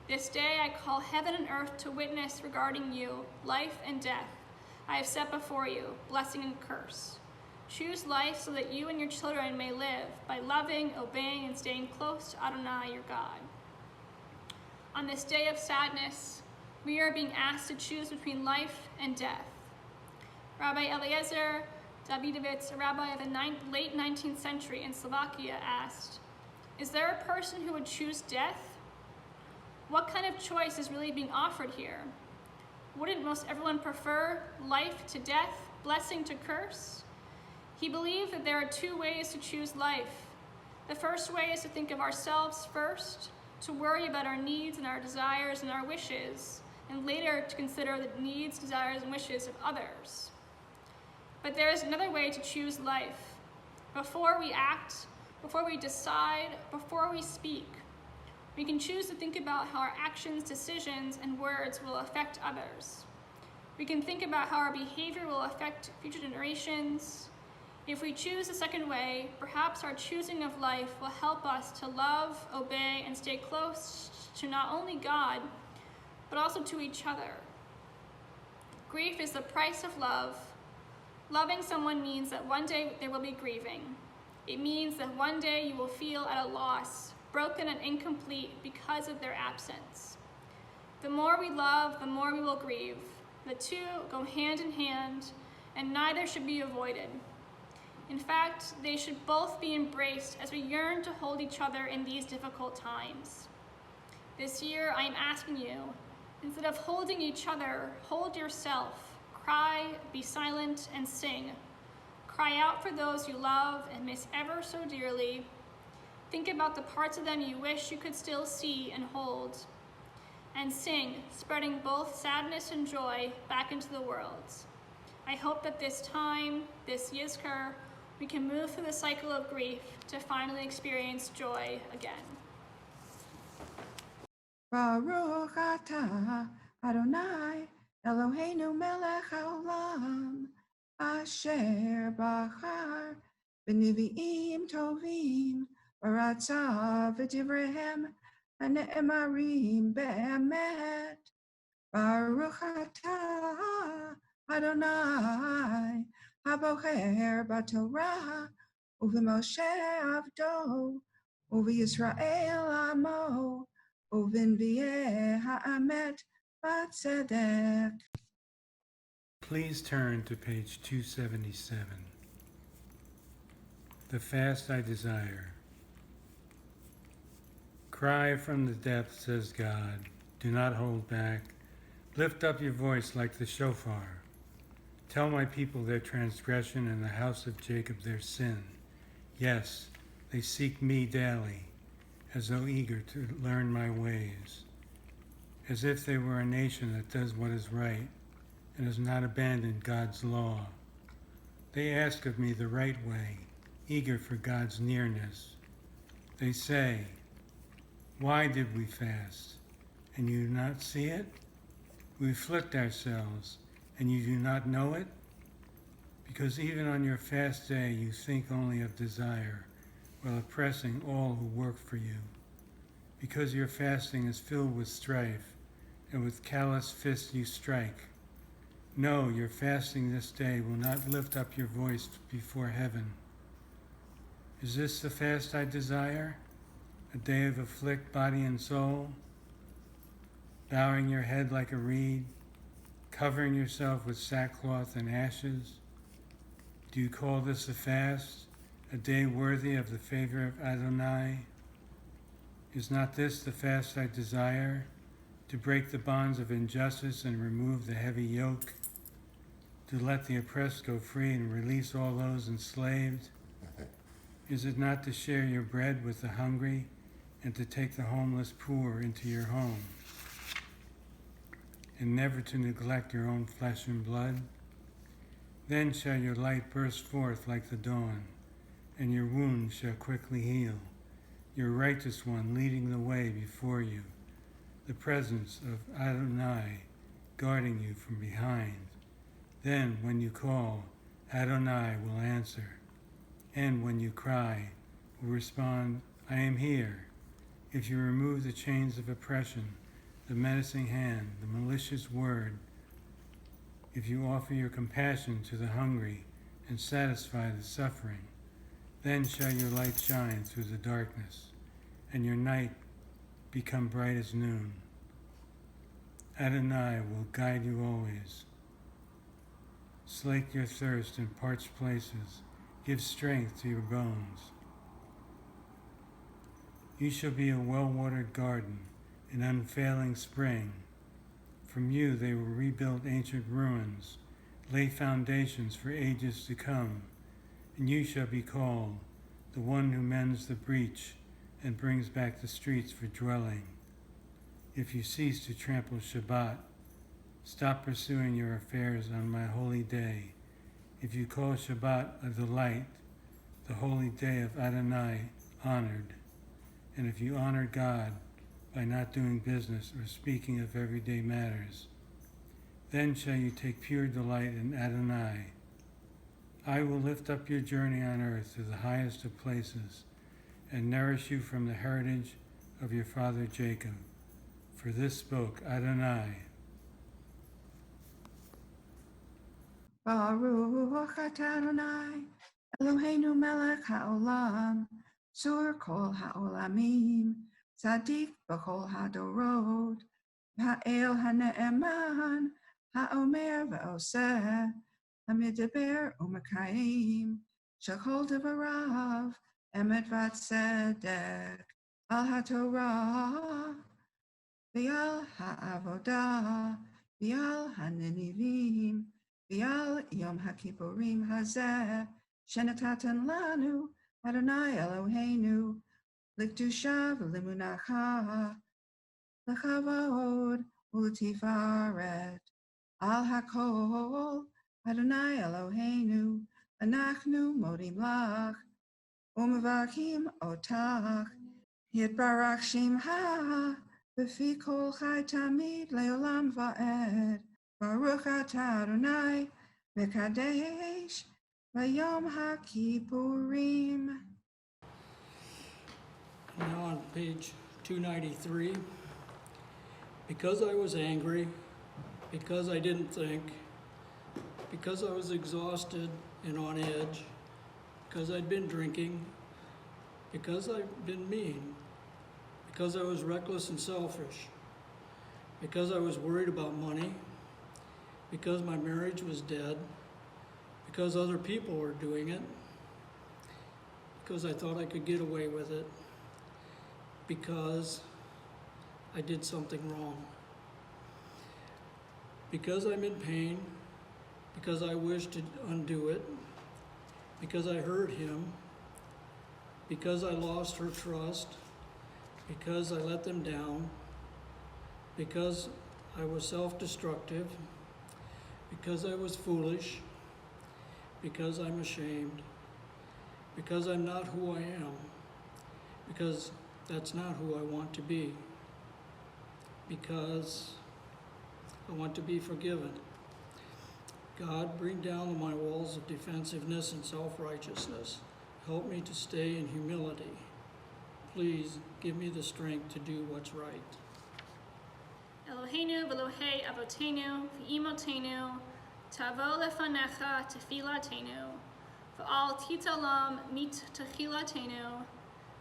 "This day I call heaven and earth to witness regarding you, life and death. I have set before you, blessing and curse. Choose life so that you and your children may live by loving, obeying, and staying close to Adonai, your God." On this day of sadness, we are being asked to choose between life and death. Rabbi Eliezer Davidovich, a rabbi of the late 19th century in Slovakia, asked, "Is there a person who would choose death? What kind of choice is really being offered here? Wouldn't most everyone prefer life to death, blessing to curse?" He believed that there are 2 ways to choose life. The first way is to think of ourselves first, to worry about our needs and our desires and our wishes, and later to consider the needs, desires, and wishes of others. But there is another way to choose life. Before we act, before we decide, before we speak, we can choose to think about how our actions, decisions, and words will affect others. We can think about how our behavior will affect future generations. If we choose a second way, perhaps our choosing of life will help us to love, obey, and stay close to not only God, but also to each other. Grief is the price of love. Loving someone means that one day there will be grieving. It means that one day you will feel at a loss, broken and incomplete because of their absence. The more we love, the more we will grieve. The two go hand in hand, and neither should be avoided. In fact, they should both be embraced as we yearn to hold each other in these difficult times. This year, I am asking you, instead of holding each other, hold yourself. Cry, be silent, and sing. Cry out for those you love and miss ever so dearly. Think about the parts of them you wish you could still see and hold. And sing, spreading both sadness and joy back into the world. I hope that this time, this Yizkor, we can move through the cycle of grief to finally experience joy again. Baruch atah Adonai Eloheinu melech haolam asher bachar b'nevi'im tovim v'ratza v'divrehem hane'emarim be'emet. Baruch atah Adonai habocher b'Torah u'v'Moshe avdo u'v'Yisrael amo u'v'nvi'eh ha'amet b'tzedek. Please turn to page 277. The fast I desire. Cry from the depths, says God. Do not hold back. Lift up your voice like the shofar. Tell my people their transgression and the house of Jacob their sin. Yes, they seek me daily, as though eager to learn my ways, as if they were a nation that does what is right and has not abandoned God's law. They ask of me the right way, eager for God's nearness. They say, why did we fast, and you do not see it? We afflict ourselves, and you do not know it? Because even on your fast day you think only of desire, while oppressing all who work for you. Because your fasting is filled with strife, and with callous fists you strike. No, your fasting this day will not lift up your voice before heaven. Is this the fast I desire? A day of afflict body and soul? Bowing your head like a reed, covering yourself with sackcloth and ashes? Do you call this a fast, a day worthy of the favor of Adonai? Is not this the fast I desire, to break the bonds of injustice and remove the heavy yoke, to let the oppressed go free and release all those enslaved? Is it not to share your bread with the hungry and to take the homeless poor into your home, and never to neglect your own flesh and blood? Then shall your light burst forth like the dawn, and your wounds shall quickly heal, your righteous one leading the way before you, the presence of Adonai guarding you from behind. Then when you call, Adonai will answer, and when you cry, will respond, I am here. If you remove the chains of oppression, the menacing hand, the malicious word, if you offer your compassion to the hungry and satisfy the suffering, then shall your light shine through the darkness, and your night become bright as noon. Adonai will guide you always. Slake your thirst in parched places. Give strength to your bones. You shall be a well-watered garden, an unfailing spring. From you they will rebuild ancient ruins, lay foundations for ages to come, and you shall be called the one who mends the breach and brings back the streets for dwelling. If you cease to trample Shabbat, stop pursuing your affairs on my holy day. If you call Shabbat a delight, the holy day of Adonai honored. And if you honor God by not doing business or speaking of everyday matters, then shall you take pure delight in Adonai. I will lift up your journey on earth to the highest of places and nourish you from the heritage of your father Jacob. For this spoke Adonai. Baruch atah Adonai, Eloheinu melech haolam, Sur kol haolamim, Tzadik b'chol hadorot, Ha'el ha'ne'eman, Ha'omer v'oseh, Hamidaber u'mekayim, Shechol devarav, Emet v'tzedek, Al haTorah, V'al ha'avodah, V'al ha'nenivim, V'al Yom HaKippurim hazeh, Shenatatan lanu, Adonai Eloheinu, L'kedusha v'limunacha, L'chavod u'l'tifaret, Al hakol, Adonai Eloheinu, Anachnu modim lach, U'mevakim otach, Yitbarach Shimcha, B'fi kol chai tamid le'olam va'ed, Baruch atah Adonai, Mekadesh, V'yom HaKippurim. Now on page 293, because I was angry, because I didn't think, because I was exhausted and on edge, because I'd been drinking, because I'd been mean, because I was reckless and selfish, because I was worried about money, because my marriage was dead, because other people were doing it, because I thought I could get away with it, because I did something wrong, because I'm in pain, because I wish to undo it, because I hurt him, because I lost her trust, because I let them down, because I was self-destructive, because I was foolish, because I'm ashamed, because I'm not who I am, because that's not who I want to be, because I want to be forgiven. God, bring down my walls of defensiveness and self-righteousness. Help me to stay in humility. Please give me the strength to do what's right. Eloheinu v'Elohei avotenu v'imotenu tavo lefanecha tefilatenu v'al titalam mit techilatenu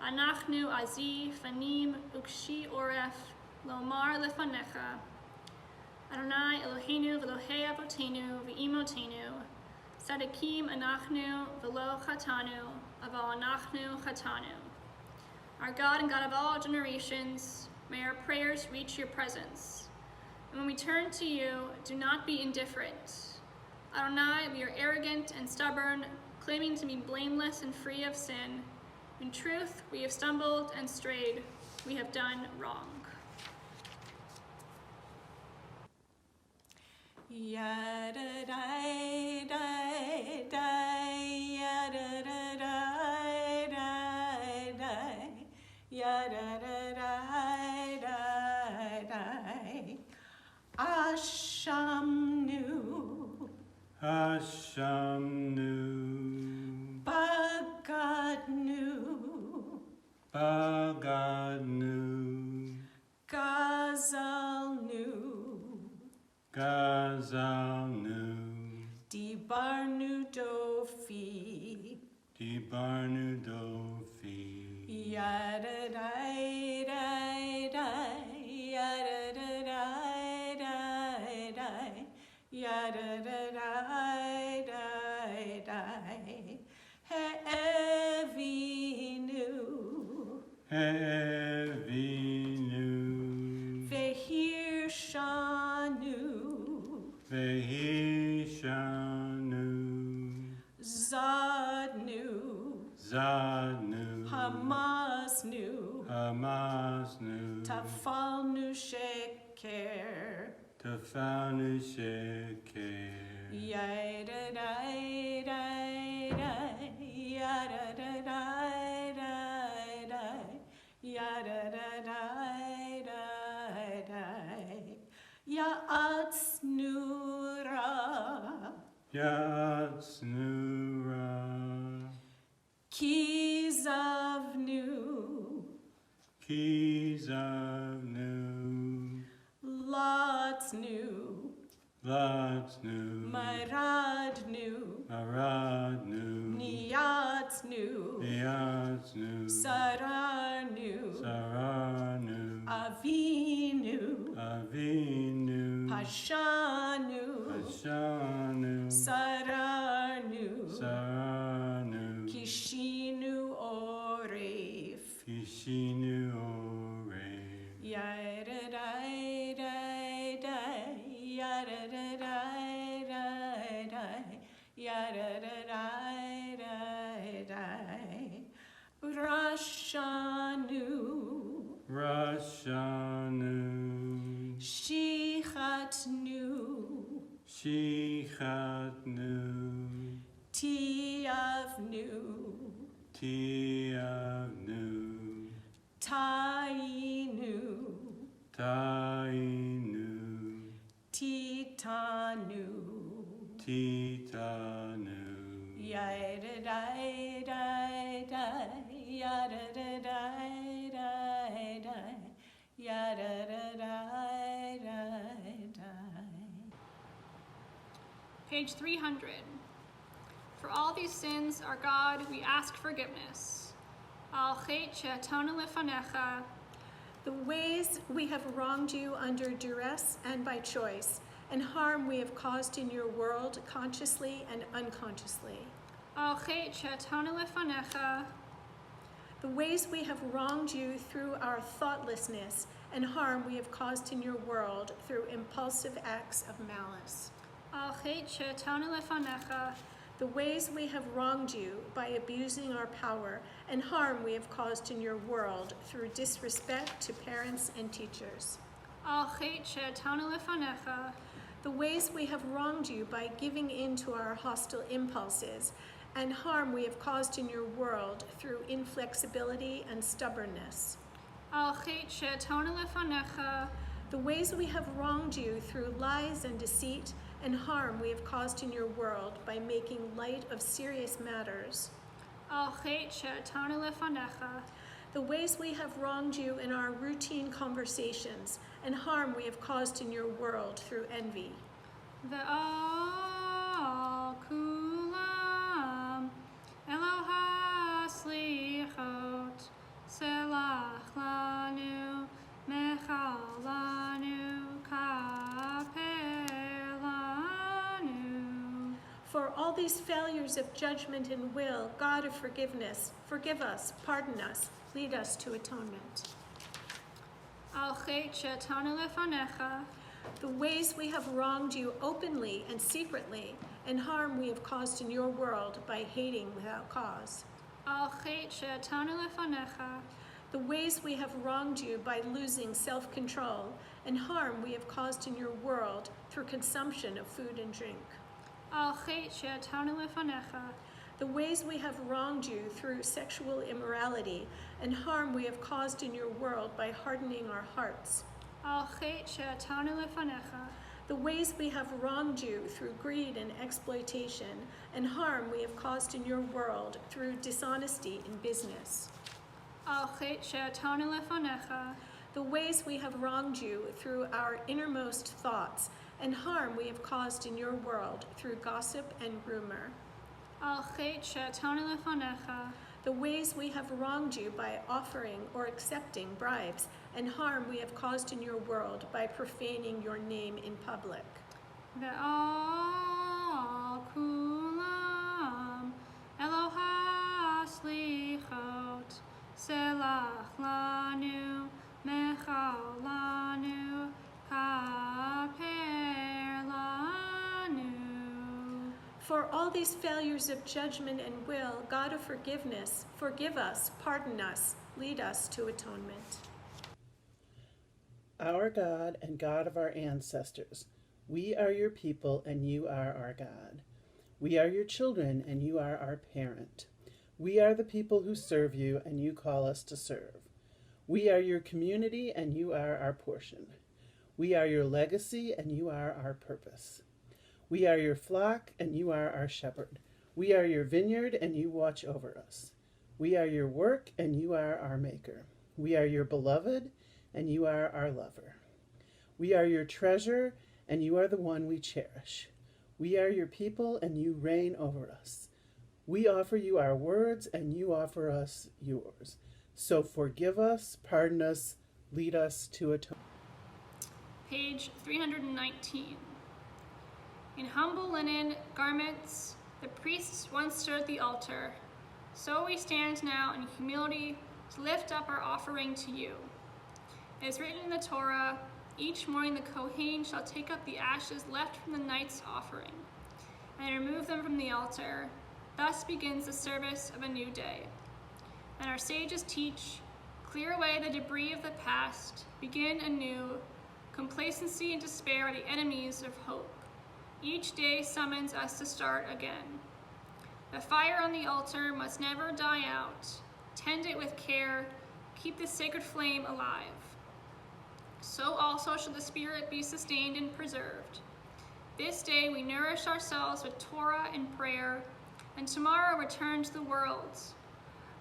anachnu azi fanim ukshi oref lomar lefanecha Adonai Eloheinu v'Elohei avotenu v'imotenu tzadikim anachnu v'lo chatanu aval anachnu chatanu. Our God and God of all generations, may our prayers reach your presence. And when we turn to you, do not be indifferent. Adonai, we are arrogant and stubborn, claiming to be blameless and free of sin. In truth, we have stumbled and strayed. We have done wrong. Yada-dai, dai, dai, yada-da-dai, dai, dai, yada-da-dai, dai, dai. Ashamnu, Hashamnu, Bagadnu, Bagadnu, Gazalnu, Gazalnu, Dibarnu Dofi, Dibarnu Dofi, Yada-dai, dai, dai, yada-da-dai, dai, dai, yada-da-dai, dai, dai. He'evinu, He'evinu, Vehirshanu, Vehishanu, Zadnu, Zadnu, Hamasnu, Hamasnu, Tafalnu Sheker, Tafanu Sheker, Yada-dai, dai, dai, yada-da. Kisavnu, Lotsnu, Latsnu, Maradnu, Aradnu, Niyatsnu, Yatsnu, Saranu, Saranu, Avinu, Avinu, Pashanu, Pashanu, Saranu, Saranu, Kishinu Oref, Kishinu Ore, Yadadai, Yadadai, Yadadai, Rashanu, Rashanu, Shichatnu, Shichatnu, Tiavnu, Tiavnu, Tainu, Tainu, Titanu, Titanu, Yadadai, Yadadai, Yadadai. Page 300. For all these sins, our God, we ask forgiveness. Al chet she'atanu lefanecha, The ways we have wronged you under duress and by choice, and harm we have caused in your world consciously and unconsciously. al chet she'atanu lefanecha, The ways we have wronged you through our thoughtlessness, and harm we have caused in your world through impulsive acts of malice. al chet she'atanu lefanecha, The ways we have wronged you by abusing our power, and harm we have caused in your world through disrespect to parents and teachers. al chet she'atanu lefanecha, The ways we have wronged you by giving in to our hostile impulses, and harm we have caused in your world through inflexibility and stubbornness. al chet she'atanu lefanecha, The ways we have wronged you through lies and deceit, and harm we have caused in your world by making light of serious matters. al chet she'atanu lefanecha, The ways we have wronged you in our routine conversations, and harm we have caused in your world through envy. ve'al kulam Eloha slichot selach lanu mechal lanu kaper lanu. For all these failures of judgment and will, God of forgiveness, forgive us, pardon us, lead us to atonement. Al chet she'atanu lefanecha, The ways we have wronged you openly and secretly, and harm we have caused in your world by hating without cause. al chet she'atanu lefanecha, The ways we have wronged you by losing self-control, and harm we have caused in your world through consumption of food and drink. al chet she'atanu lefanecha, The ways we have wronged you through sexual immorality, and harm we have caused in your world by hardening our hearts. al chet she'atanu lefanecha, The ways we have wronged you through greed and exploitation, and harm we have caused in your world through dishonesty in business. al chet she'atanu lefanecha, The ways we have wronged you through our innermost thoughts, and harm we have caused in your world through gossip and rumor. al chet she'atanu lefanecha, The ways we have wronged you by offering or accepting bribes, and harm we have caused in your world by profaning your name in public. ve'al kulam Eloha slichot selach lanu mechal lanu kaper lanu. For all these failures of judgment and will, God of forgiveness, forgive us, pardon us, lead us to atonement. Our God and God of our ancestors, we are your people and you are our God. We are your children and you are our parent. We are the people who serve you and you call us to serve. We are your community and you are our portion. We are your legacy and you are our purpose. We are your flock and you are our shepherd. We are your vineyard and you watch over us. We are your work and you are our maker. We are your beloved, and you are our lover. We are your treasure, and you are the one we cherish. We are your people, and you reign over us. We offer you our words, and you offer us yours. So forgive us, pardon us, lead us to atonement. Page 319. In humble linen garments, the priests once stood at the altar. So we stand now in humility to lift up our offering to you. As written in the Torah, each morning the Kohen shall take up the ashes left from the night's offering and remove them from the altar. Thus begins the service of a new day. And our sages teach, clear away the debris of the past, begin anew. Complacency and despair are the enemies of hope. Each day summons us to start again. The fire on the altar must never die out. Tend it with care, keep the sacred flame alive. So also shall the spirit be sustained and preserved. This day we nourish ourselves with Torah and prayer, and tomorrow return to the world.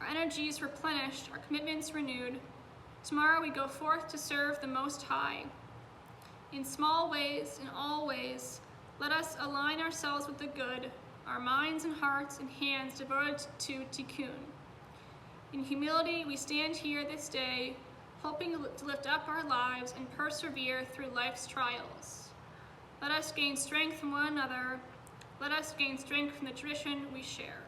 Our energies replenished, our commitments renewed. Tomorrow we go forth to serve the Most High. In small ways, in all ways, let us align ourselves with the good, our minds and hearts and hands devoted to tikkun. In humility, we stand here this day, hoping to lift up our lives and persevere through life's trials. Let us gain strength from one another. Let us gain strength from the tradition we share.